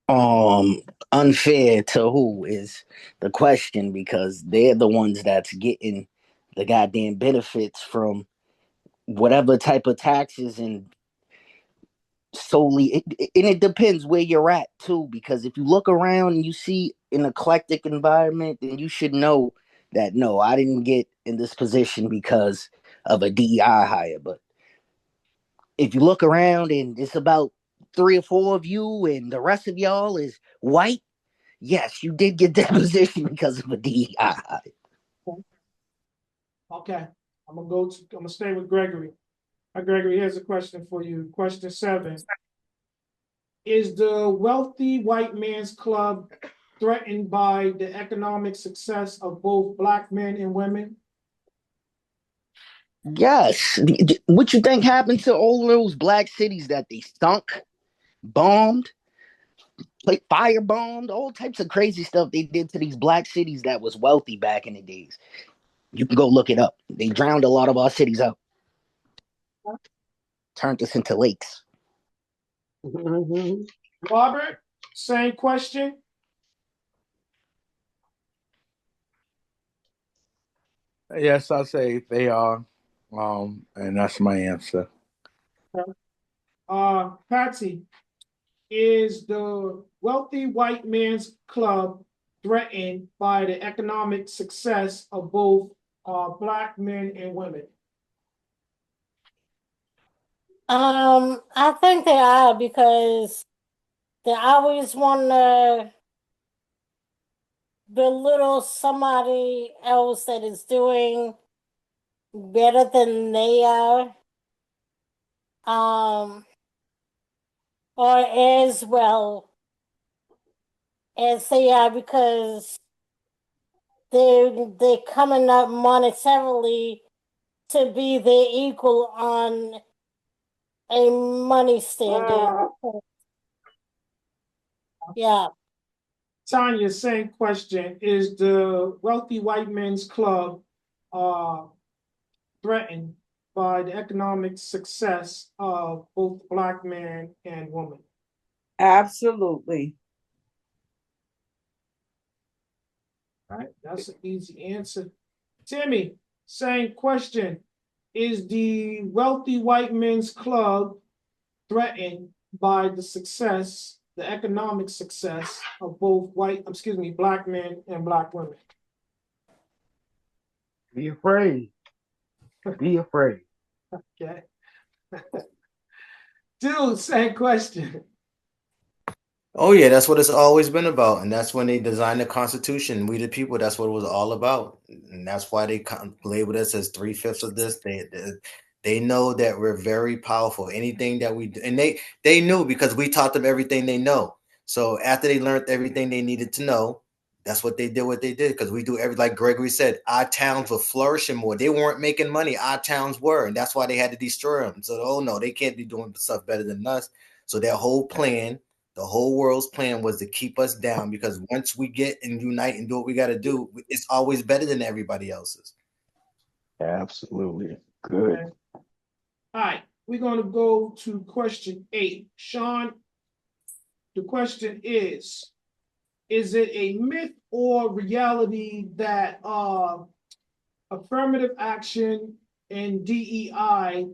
Unfair to who is the question, because they're the ones that's getting the goddamn benefits from whatever type of taxes, and solely and it depends where you're at too, because if you look around and you see an eclectic environment, then you should know that no, I didn't get in this position because of a DEI hire. But if you look around and it's about 3 or 4 of you and the rest of y'all is white, yes, you did get that position because of a DEI hire. Okay, I'm gonna stay with Gregory. Gregory, here's a question for you. Question 7. Is the wealthy white man's club threatened by the economic success of both black men and women? Yes. What you think happened to all those black cities that they stunk, bombed, like firebombed, all types of crazy stuff they did to these black cities that was wealthy back in the days? You can go look it up. They drowned a lot of our cities out, turned us into lakes. Robert, same question. Yes, I say they are. And that's my answer. Patsy, is the wealthy white man's club threatened by the economic success of both black men and women? I think they are because they always want to belittle somebody else that is doing better than they are, or as well as they are, because they're coming up monetarily to be their equal on a money standard. Yeah. Tanya, same question. Is the Wealthy White Men's Club threatened by the economic success of both Black man and woman? Absolutely. All right, that's an easy answer. Timmy, same question. Is the Wealthy White Men's Club threatened by the success, the economic success of both Black men and Black women? Be afraid. Be afraid. Okay. Dude, same question. Oh yeah, that's what it's always been about, and that's when they designed the Constitution. We the people, that's what it was all about, and that's why they labeled us as 3/5 of this. They know that we're very powerful. Anything that we do, and they knew because we taught them everything they know. So after they learned everything they needed to know, that's what they did. What they did, because we do every, like Gregory said, our towns were flourishing more. They weren't making money. Our towns were, and that's why they had to destroy them. So oh no, they can't be doing stuff better than us. So their whole plan, the whole world's plan, was to keep us down, because once we get and unite and do what we got to do, it's always better than everybody else's. Absolutely. Good. Okay. All right, we're going to go to question 8. Sean, the question is it a myth or reality that affirmative action and DEI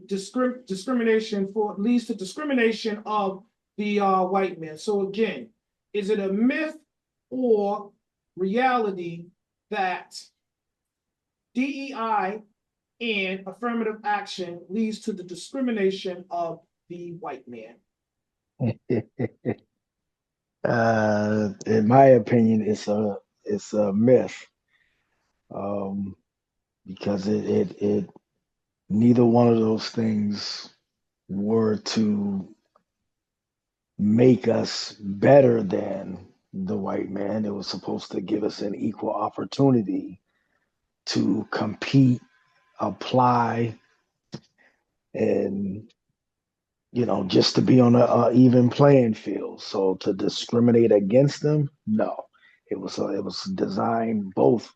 discrimination leads to discrimination of the white man? So again, is it a myth or reality that DEI and affirmative action leads to the discrimination of the white man? In my opinion, it's a myth, um, because it neither one of those things were to make us better than the white man. It was supposed to give us an equal opportunity to compete, apply, and just to be on a even playing field. So to discriminate against them, no. It was designed, both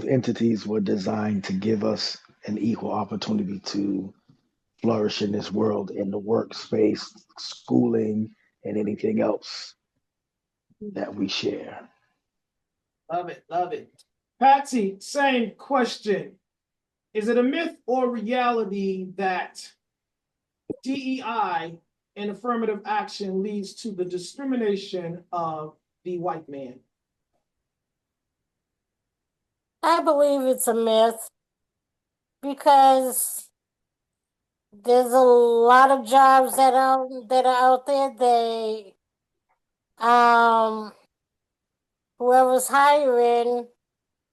entities were designed to give us an equal opportunity to flourish in this world, in the workspace, schooling, and anything else that we share. Love it, love it. Patsy, same question. Is it a myth or reality that DEI and affirmative action leads to the discrimination of the white man? I believe it's a myth because there's a lot of jobs that are out there. Um whoever's hiring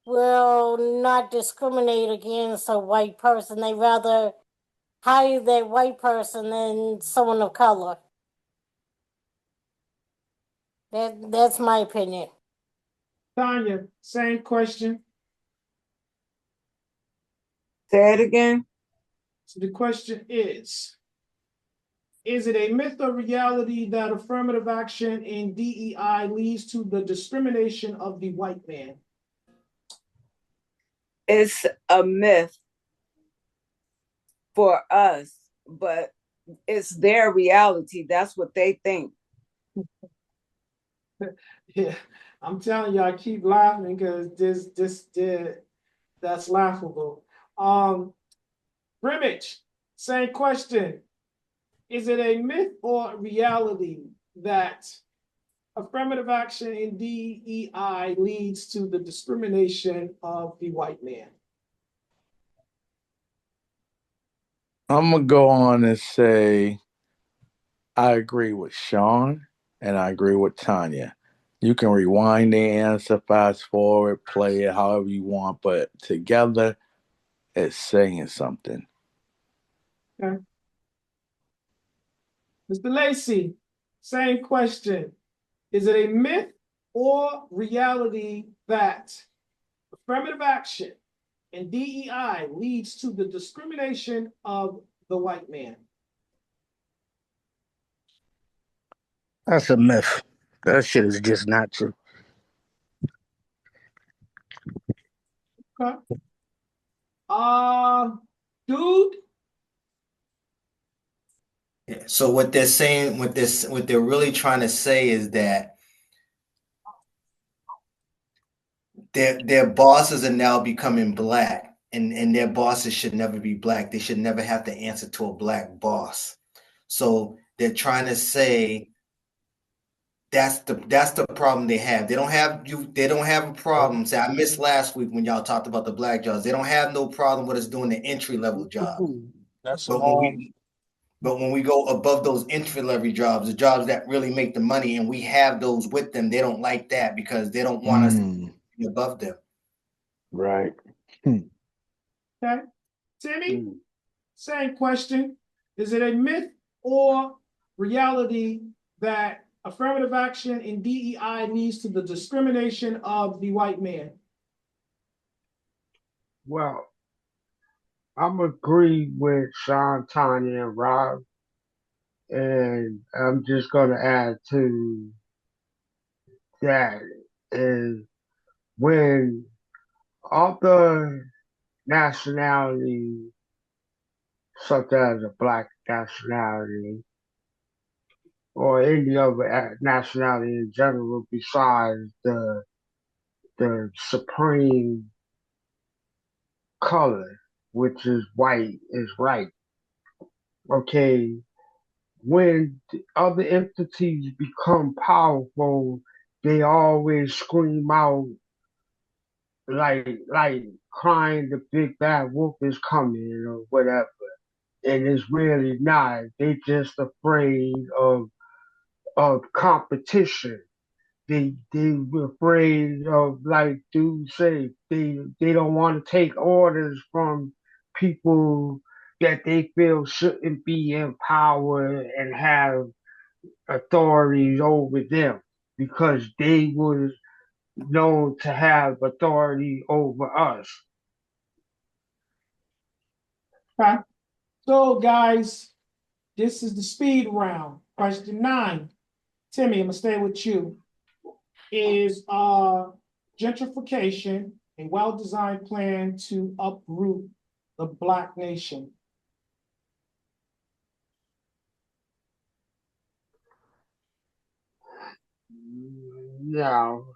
will not discriminate against a white person. They rather hire that white person than someone of color. That's my opinion. Tanya, same question. Say it again. So the question is it a myth or reality that affirmative action in DEI leads to the discrimination of the white man? It's a myth for us, but it's their reality. That's what they think. Yeah, I'm telling you, I keep laughing because that's laughable. Brimage, same question. Is it a myth or reality that affirmative action in DEI leads to the discrimination of the white man? I'm gonna go on and say I agree with Sean and I agree with Tanya. You can rewind the answer, fast forward, play it however you want, but together is saying something. Okay. Mr. Lacey, same question. Is it a myth or reality that affirmative action and DEI leads to the discrimination of the white man? That's a myth. That shit is just not true. Okay. Dude. Yeah. So what they're saying, what they're really trying to say is that their bosses are now becoming black, and their bosses should never be black. They should never have to answer to a black boss. So they're trying to say that's the problem they have. They don't have a problem. Say I missed last week when y'all talked about the black jobs. They don't have no problem with us doing the entry level jobs. That's But when we go above those entry level jobs, the jobs that really make the money, and we have those with them, they don't like that because they don't want us to be above them. Right. Okay. Timmy, same question. Is it a myth or reality that affirmative action in DEI leads to the discrimination of the white man? Well, I'm agree with Sean, Tanya, and Rob, and I'm just gonna add to that is when other nationalities, such as a black nationality or any other nationality in general, besides the supreme color, which is white, is right. Okay, when other entities become powerful, they always scream out like crying the big bad wolf is coming or whatever. And it's really not. They just afraid of competition. They afraid of, like dude say, they don't want to take orders from people that they feel shouldn't be in power and have authorities over them because they was known to have authority over us. Okay. So, guys, this is the speed round. Question 9. Timmy, I'm gonna stay with you. Is gentrification a well-designed plan to uproot the black nation? No,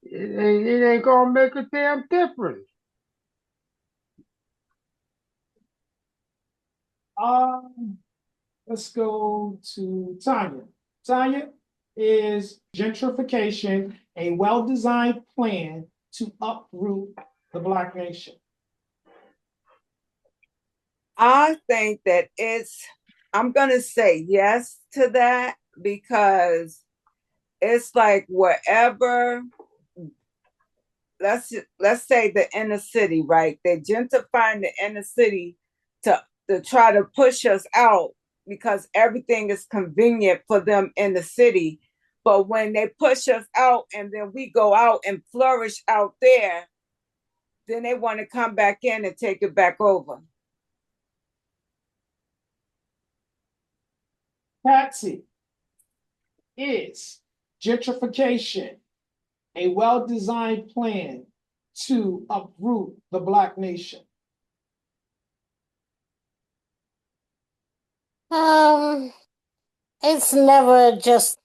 it ain't gonna make a damn difference. Um, let's go to Tanya. Tanya, is gentrification a well-designed plan to uproot the black nation? I think that I'm going to say yes to that because it's like wherever, let's say the inner city, right? They're gentrifying the inner city to try to push us out because everything is convenient for them in the city. But when they push us out and then we go out and flourish out there, then they want to come back in and take it back over. Patsy, is gentrification a well-designed plan to uproot the black nation? Um, it's never just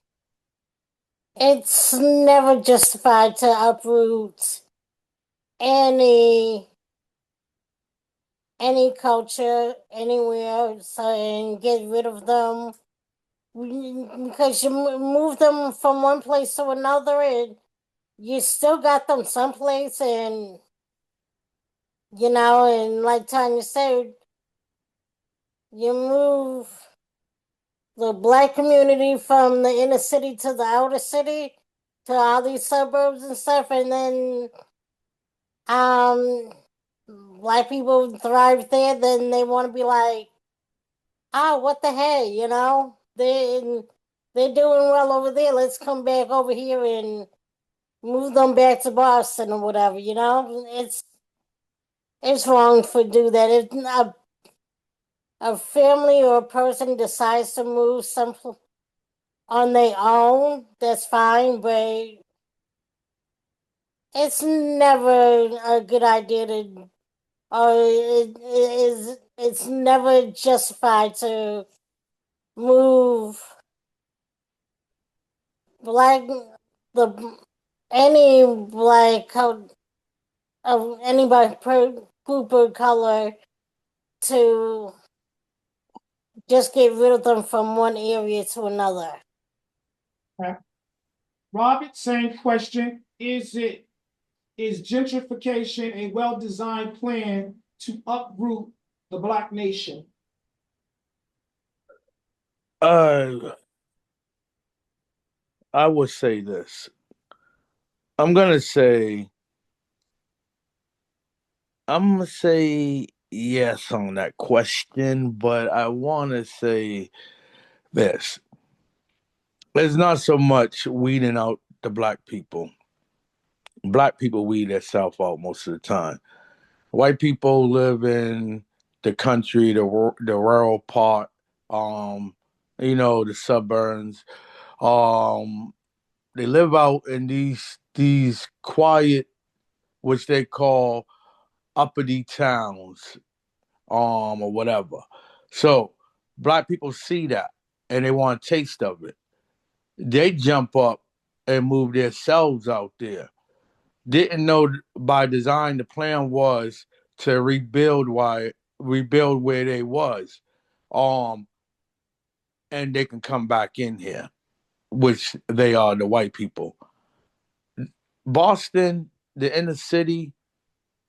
it's never justified to uproot any any culture anywhere so, and get rid of them because you move them from one place to another and you still got them someplace and and like Tanya said, you move the black community from the inner city to the outer city to all these suburbs and stuff, and then um black people thrive there, then they want to be like, oh, what the hell, you know? They're doing well over there. Let's come back over here and move them back to Boston or whatever, you know? It's wrong to do that. If a family or a person decides to move some on their own, that's fine, but it's never a good idea to, or it's never justified to move black the any black of anybody group of color to just get rid of them from one area to another. Robert, same question. Is gentrification a well-designed plan to uproot the Black nation? I would say this. I'm gonna say yes on that question, but I want to say this. It's not so much weeding out the black people. Black people weed themselves out most of the time. White people live in the country, the rural part, um, the suburbs. Um, they live out in these quiet, which they call uppity towns, or whatever. So black people see that and they want a taste of it. They jump up and move themselves out there. Didn't know by design the plan was to rebuild where they was, um, and they can come back in here, which they are the white people. Boston, the inner city,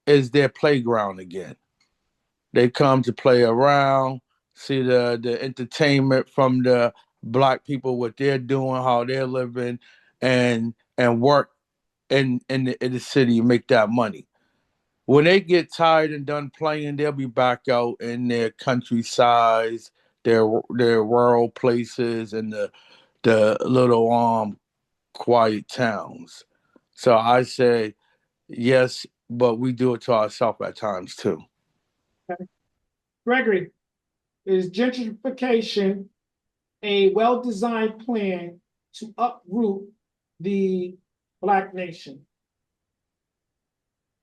is their playground again. They come to play around, see the entertainment from the black people, what they're doing, how they're living, and work in the city and make that money. When they get tired and done playing, they'll be back out in their countrysides, their rural places, and the little quiet towns. So I say yes, but we do it to ourselves at times too. Gregory, is gentrification a well-designed plan to uproot the Black nation?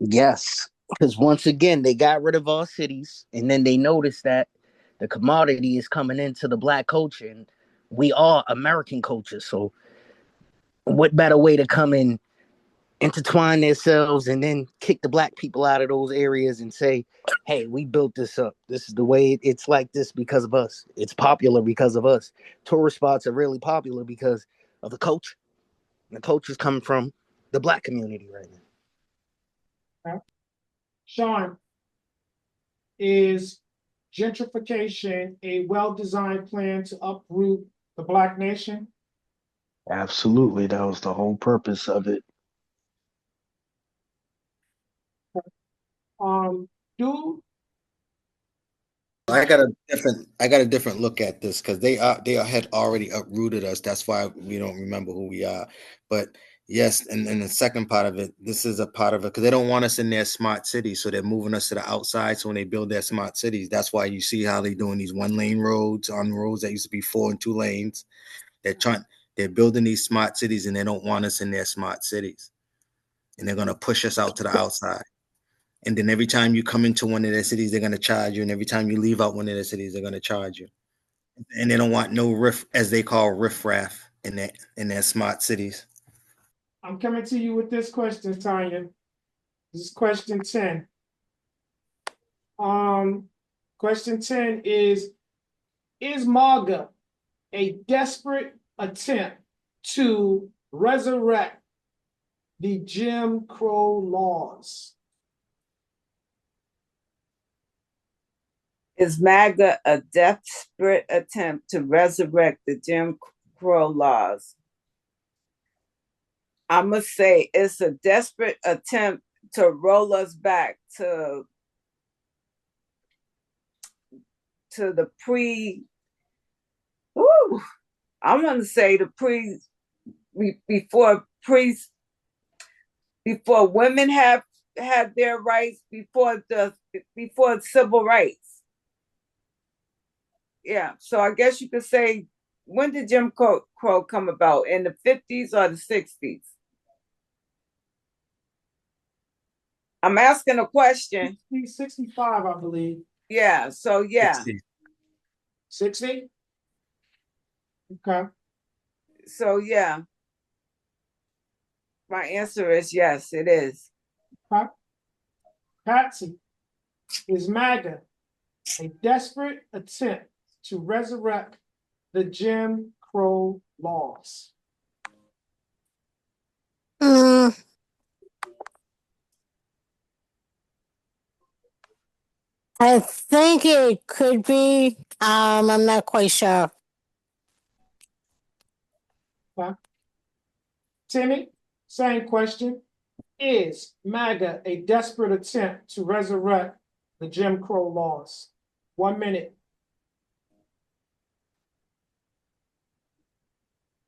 Yes, because once again, they got rid of our cities, and then they noticed that the commodity is coming into the black culture, and we are American culture. So, what better way to come and intertwine themselves and then kick the black people out of those areas and say, hey, we built this up. This is the way it's like this because of us. It's popular because of us. Tourist spots are really popular because of the culture. And the culture is coming from the black community right now. Sean, is gentrification a well-designed plan to uproot the Black nation? Absolutely. That was the whole purpose of it. Do I got a different look at this because they had already uprooted us. That's why we don't remember who we are. But yes, and the second part of it, this is a part of it because they don't want us in their smart cities, so they're moving us to the outside. So when they build their smart cities, that's why you see how they're doing these 1 lane roads on roads that used to be 4 and 2 lanes. They're building these smart cities, and they don't want us in their smart cities, and they're gonna push us out to the outside. And then every time you come into one of their cities, they're going to charge you. And every time you leave out one of their cities, they're going to charge you. And they don't want no riff, as they call riffraff, in their smart cities. I'm coming to you with this question, Tanya. This is question 10. Question 10 is MAGA a desperate attempt to resurrect the Jim Crow laws? Is MAGA a desperate attempt to resurrect the Jim Crow laws? I must say it's a desperate attempt to roll us back to to the pre. Ooh, I want to say the before priests, before women have had their rights, before civil rights. Yeah, so I guess you could say, when did Jim Crow come about? In the 50s or the 60s? I'm asking a question. 65, I believe. Yeah, so yeah. 60? Okay. So yeah. My answer is yes, it is. Okay. Patsy, is MAGA a desperate attempt to resurrect the Jim Crow laws? Mm, I think it could be. I'm not quite sure. Okay. Timmy, same question. Is MAGA a desperate attempt to resurrect the Jim Crow laws? 1 minute.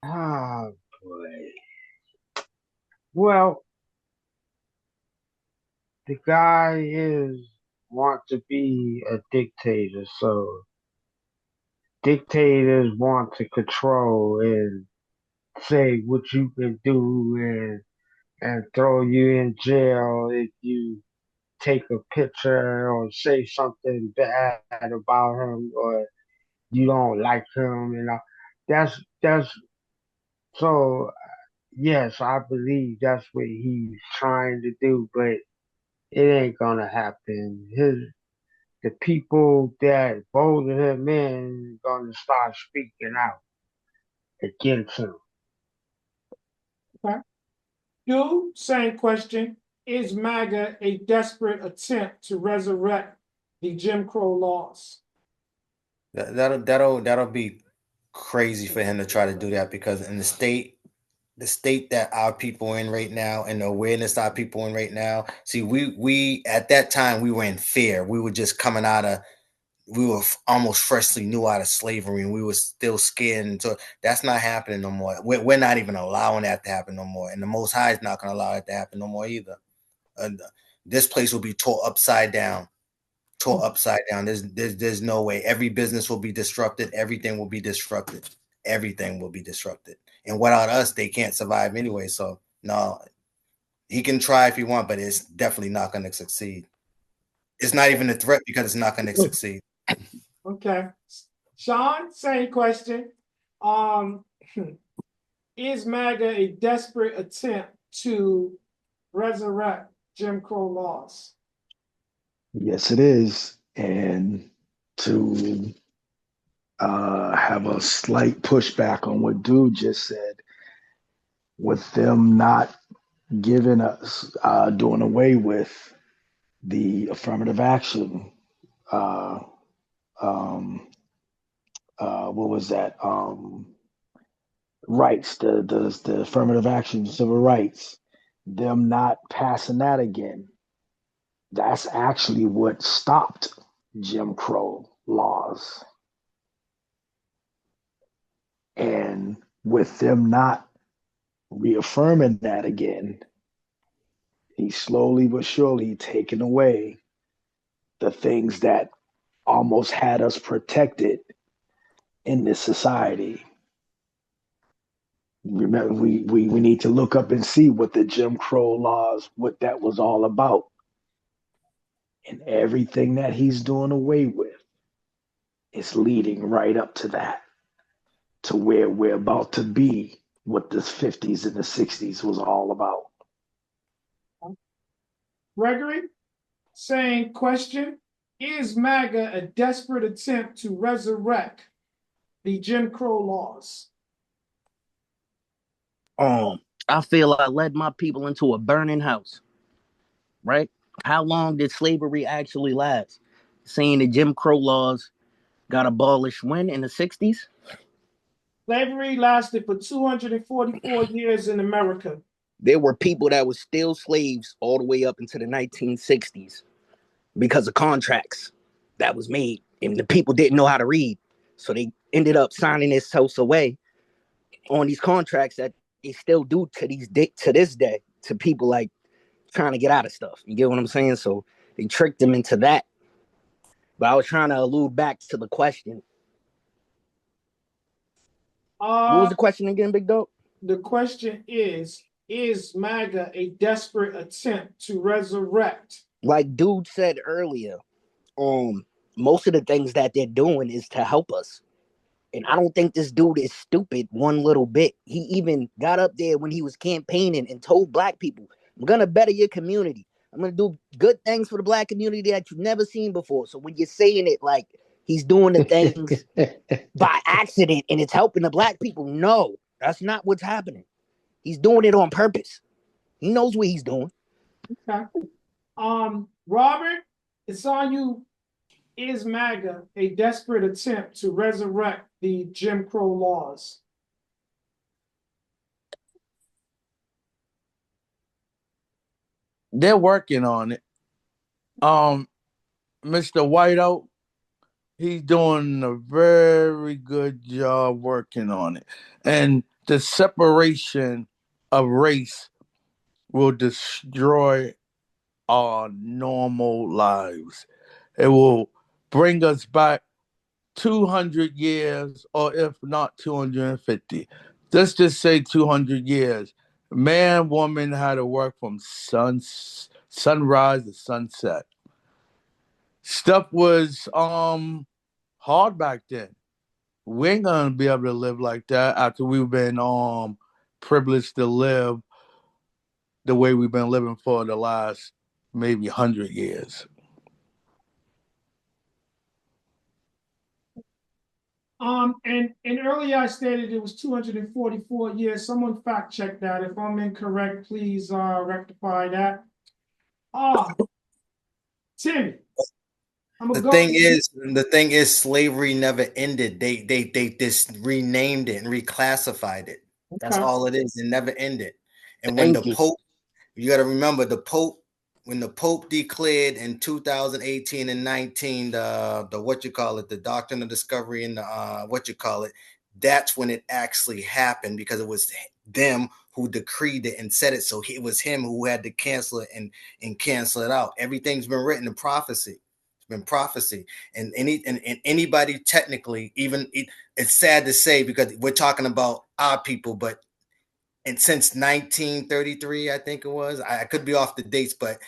Ah, boy. Well, the guy is want to be a dictator, so dictators want to control and say what you can do and throw you in jail if you take a picture or say something bad about him or you don't like him, you know. That's so yes, I believe that's what he's trying to do, but it ain't gonna happen. The people that voted him in gonna start speaking out against him. Okay. You, same question. Is MAGA a desperate attempt to resurrect the Jim Crow laws? That'll be crazy for him to try to do that, because in the state that our people in right now and the awareness our people in right now. See, we at that time we were in fear. We were just coming out of, we were almost freshly new out of slavery, and we were still scared. So that's not happening no more. We're not even allowing that to happen no more, and the Most High is not going to allow that to happen no more either. And this place will be tore upside down. Tore upside down. There's no way. Every business will be disrupted. Everything will be disrupted. Everything will be disrupted. And without us, they can't survive anyway. So no, he can try if he want, but it's definitely not going to succeed. It's not even a threat because it's not going to succeed. Okay. Sean, same question. Um, is MAGA a desperate attempt to resurrect Jim Crow laws? Yes, it is. And to have a slight pushback on what Dude just said, with them not giving us, doing away with the affirmative action, uh, um, what was that? Rights, the affirmative action, civil rights, them not passing that again. That's actually what stopped Jim Crow laws. And with them not reaffirming that again, he's slowly but surely taking away the things that almost had us protected in this society. Remember, we need to look up and see what the Jim Crow laws, what that was all about. And everything that he's doing away with is leading right up to that, to where we're about to be, what the 50s and the 60s was all about. Gregory, same question. Is MAGA a desperate attempt to resurrect the Jim Crow laws? I feel I led my people into a burning house, right? How long did slavery actually last? Saying the Jim Crow laws got abolished when, in the 60s? Slavery lasted for 244 years in America. There were people that were still slaves all the way up into the 1960s because of contracts that was made and the people didn't know how to read, so they ended up signing themselves away on these contracts that they still do to this day to people like trying to get out of stuff. You get what I'm saying? So they tricked them into that. But I was trying to allude back to the question. What was the question again, Big Dog? The question is MAGA a desperate attempt to resurrect? Like dude said earlier, most of the things that they're doing is to help us. And I don't think this dude is stupid one little bit. He even got up there when he was campaigning and told black people, I'm going to better your community. I'm going to do good things for the black community that you've never seen before. So when you're saying it like he's doing the things by accident and it's helping the black people, no, that's not what's happening. He's doing it on purpose. He knows what he's doing. Okay. Robert, it's on you. Is MAGA a desperate attempt to resurrect the Jim Crow laws? They're working on it. Mr. Whiteout, he's doing a very good job working on it. And the separation of race will destroy our normal lives. It will bring us back 200 years, or if not 250. Let's just say 200 years. Man, woman had to work from sunrise to sunset. Stuff was hard back then. We ain't gonna be able to live like that after we've been privileged to live the way we've been living for the last maybe 100 years. And earlier I stated it was 244 years. Someone fact check that. If I'm incorrect, please rectify that. Timmy, The thing is, slavery never ended. They just renamed it and reclassified it. That's Okay. all it is. It never ended. And when the Thank you. Pope, you got to remember the Pope, when the Pope declared in 2018 and 19 the what you call it, the doctrine of discovery and the what you call it, that's when it actually happened, because it was them who decreed it and said it. So it was him who had to cancel it and cancel it out. Everything's been written in prophecy. It's been prophecy. And anybody technically, even it's sad to say because we're talking about our people, but and since 1933, I think it was, I could be off the dates, but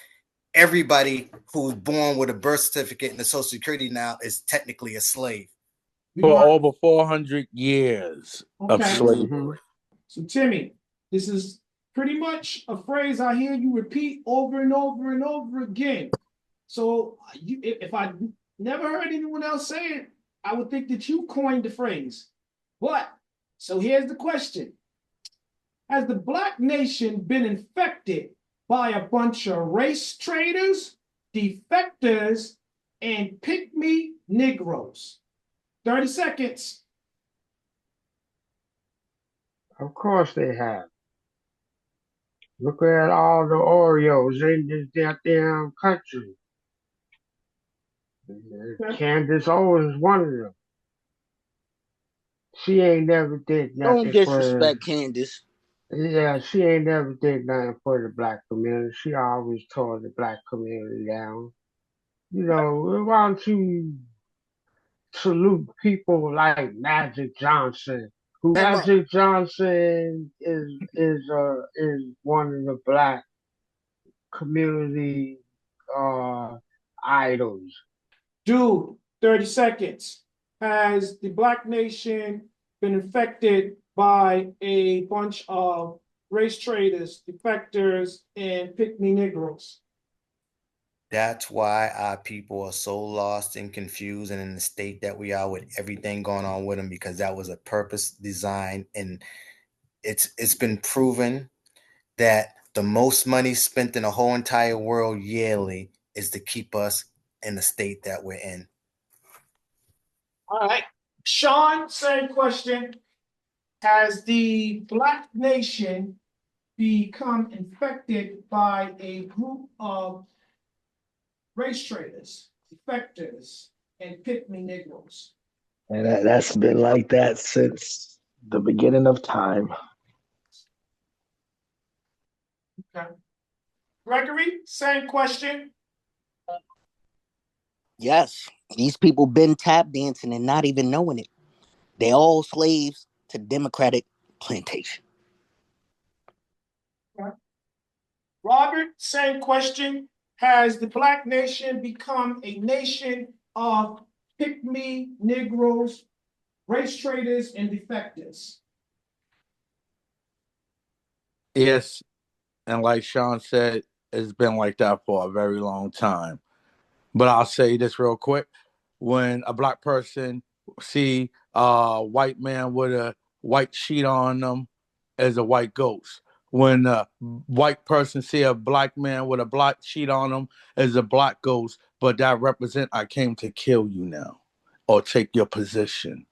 everybody who's born with a birth certificate and a social security now is technically a slave. For over 400 years of slavery. Mm-hmm. So Timmy, this is pretty much a phrase I hear you repeat over and over and over again. So if I never heard anyone else say it, I would think that you coined the phrase. But, so here's the question. Has the black nation been infected by a bunch of race traders, defectors, and pick-me Negroes? 30 seconds. Of course they have. Look at all the Oreos in this goddamn country. Candace Owens is one of them. She ain't never did Don't nothing disrespect Candace. Yeah, she ain't never did nothing for the black community. She always tore the black community down. You know, why don't you salute people like Magic Johnson? Who Emma, Magic Johnson is one of the black community idols. Dude, 30 seconds. Has the black nation been infected by a bunch of race traders, defectors, and pick-me Negroes? That's why our people are so lost and confused and in the state that we are with everything going on with them, because that was a purpose design. And it's been proven that the most money spent in the whole entire world yearly is to keep us in the state that we're in. All right. Sean, same question. Has the black nation become infected by a group of race traders, defectors, and Pygmy Negroes. And that's been like that since the beginning of time. Okay. Gregory, same question. Yes, these people been tap dancing and not even knowing it. They all slaves to democratic plantation. Okay. Robert, same question. Has the Black nation become a nation of Pygmy Negroes, race traders, and defectors? Yes, and like Sean said, it's been like that for a very long time. But I'll say this real quick: when a black person see a white man with a white sheet on them, as a white ghost. When a white person see a black man with a black sheet on them, as a black ghost. But that represent I came to kill you now, or take your position.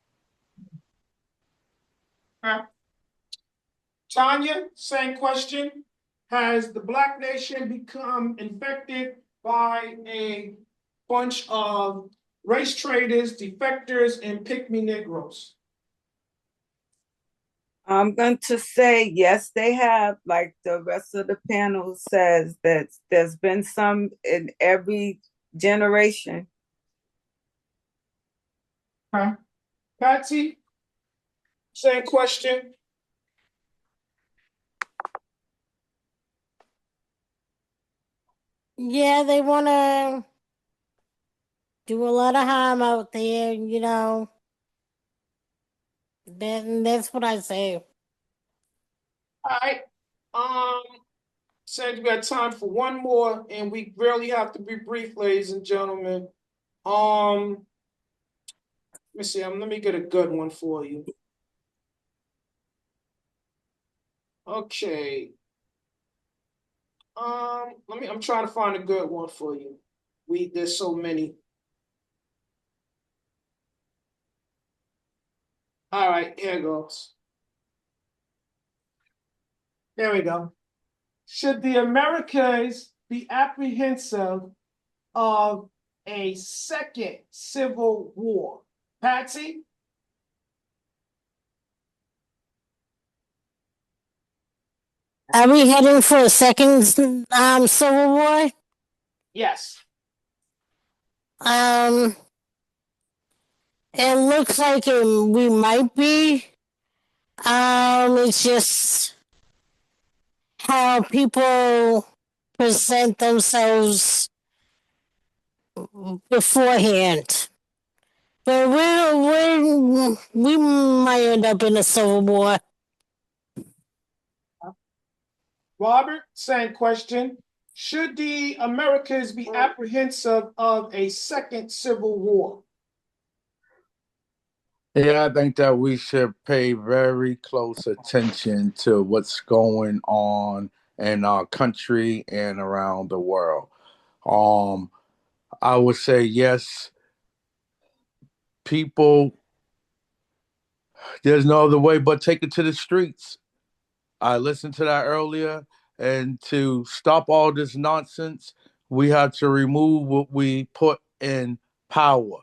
Tanya, same question. Has the Black nation become infected by a bunch of race traders, defectors, and Pygmy Negroes? I'm going to say yes, they have. Like the rest of the panel says, that there's been some in every generation. Okay. Patsy, same question. Yeah, they want to do a lot of harm out there, you know. That's what I say. All right. Said we got time for one more, and we really have to be brief, ladies and gentlemen. Let me see. Let me get a good one for you. Okay. I'm trying to find a good one for you. There's so many. All right, here goes. There we go. Should the Americas be apprehensive of a second civil war? Patsy? Are we heading for a second civil war? Yes. It looks like we might be. It's just how people present themselves beforehand. But we might end up in a civil war. Robert, same question. Should the Americas be apprehensive of a second civil war? Yeah, I think that we should pay very close attention to what's going on in our country and around the world. Um, I would say yes, people, there's no other way but take it to the streets. I listened to that earlier, and to stop all this nonsense, we have to remove what we put in power.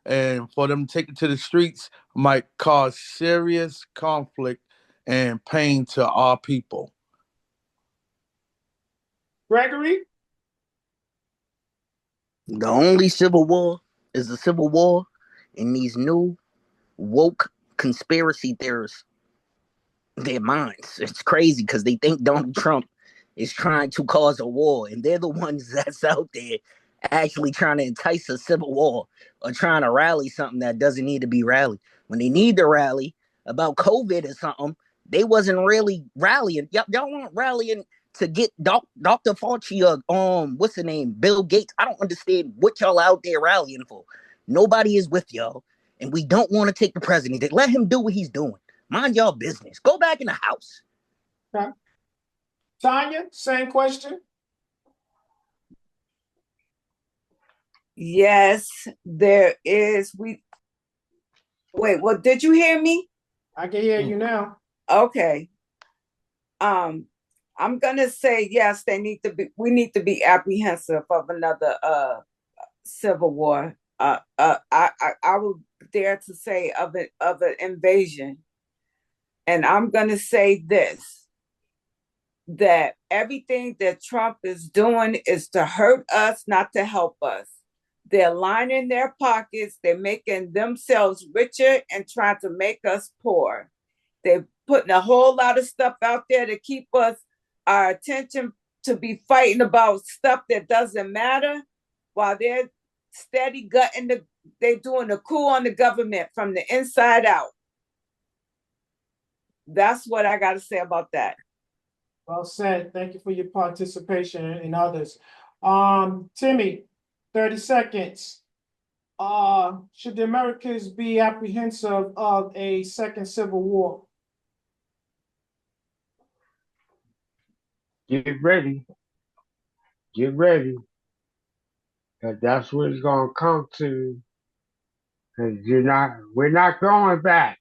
And for them to take it to the streets might cause serious conflict and pain to our people. Gregory? The only civil war is the civil war in these new woke conspiracy theorists, their minds. It's crazy because they think Donald Trump is trying to cause a war, and they're the ones that's out there actually trying to entice a civil war or trying to rally something that doesn't need to be rallied. When they need to rally about COVID or something, they wasn't really rallying. Y'all weren't rallying to get Dr. Fauci or what's the name, Bill Gates. I don't understand what y'all out there rallying for. Nobody is with y'all, and we don't want to take the president. Let him do what he's doing. Mind y'all business. Go back in the house. Okay. Tanya, same question. Yes, there is. Wait, well, did you hear me? I can hear you now. Okay. I'm gonna say yes, we need to be apprehensive of another civil war. I would dare to say of an invasion. And I'm going to say this, that everything that Trump is doing is to hurt us, not to help us. They're lining their pockets, they're making themselves richer and trying to make us poor. They're putting a whole lot of stuff out there to keep us, our attention, to be fighting about stuff that doesn't matter, while they're steady they're doing a coup on the government from the inside out. That's what I got to say about that. Well said. Thank you for your participation and others. Timmy, 30 seconds. Should the Americans be apprehensive of a second civil war? Get ready. Get ready. Cause that's what it's gonna come to. Cause we're not going back.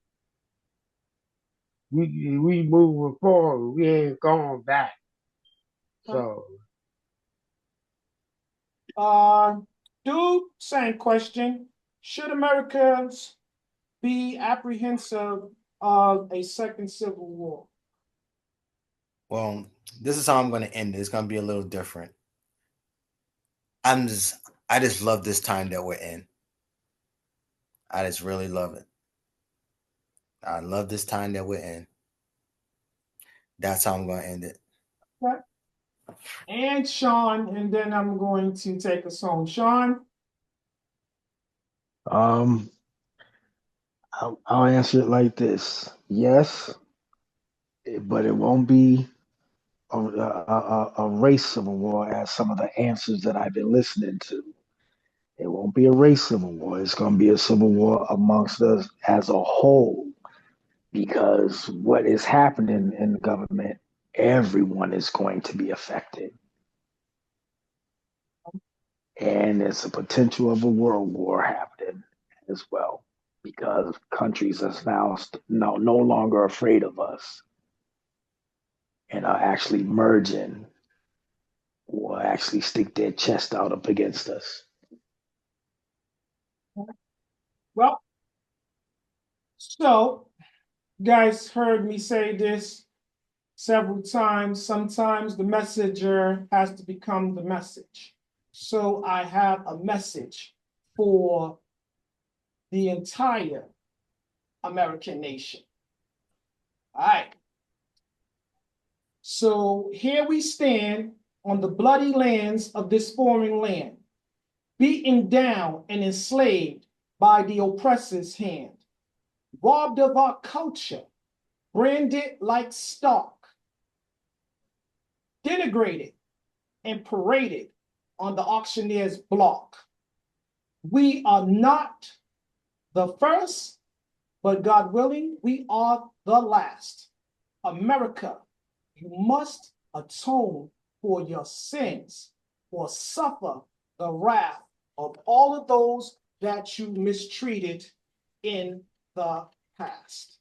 We moving forward. We ain't going back. So Dude, same question. Should Americans be apprehensive of a second civil war? Well, this is how I'm going to end it. It's going to be a little different. I just love this time that we're in. I just really love it. I love this time that we're in. That's how I'm going to end it. Okay. And Sean, and then I'm going to take us home. Sean? I'll answer it like this. Yes, but it won't be a race civil war as some of the answers that I've been listening to. It won't be a race civil war. It's going to be a civil war amongst us as a whole, because what is happening in the government, everyone is going to be affected. And there's a potential of a world war happening as well, because countries are now no longer afraid of us and are actually merging or actually stick their chest out up against us. Well, so guys heard me say this several times. Sometimes the messenger has to become the message. So I have a message for the entire American nation. All right. So here we stand on the bloody lands of this foreign land, beaten down and enslaved by the oppressor's hand, robbed of our culture, branded like stock, denigrated and paraded on the auctioneer's block. We are not the first, but God willing, we are the last. America, you must atone for your sins or suffer the wrath of all of those that you mistreated in the past.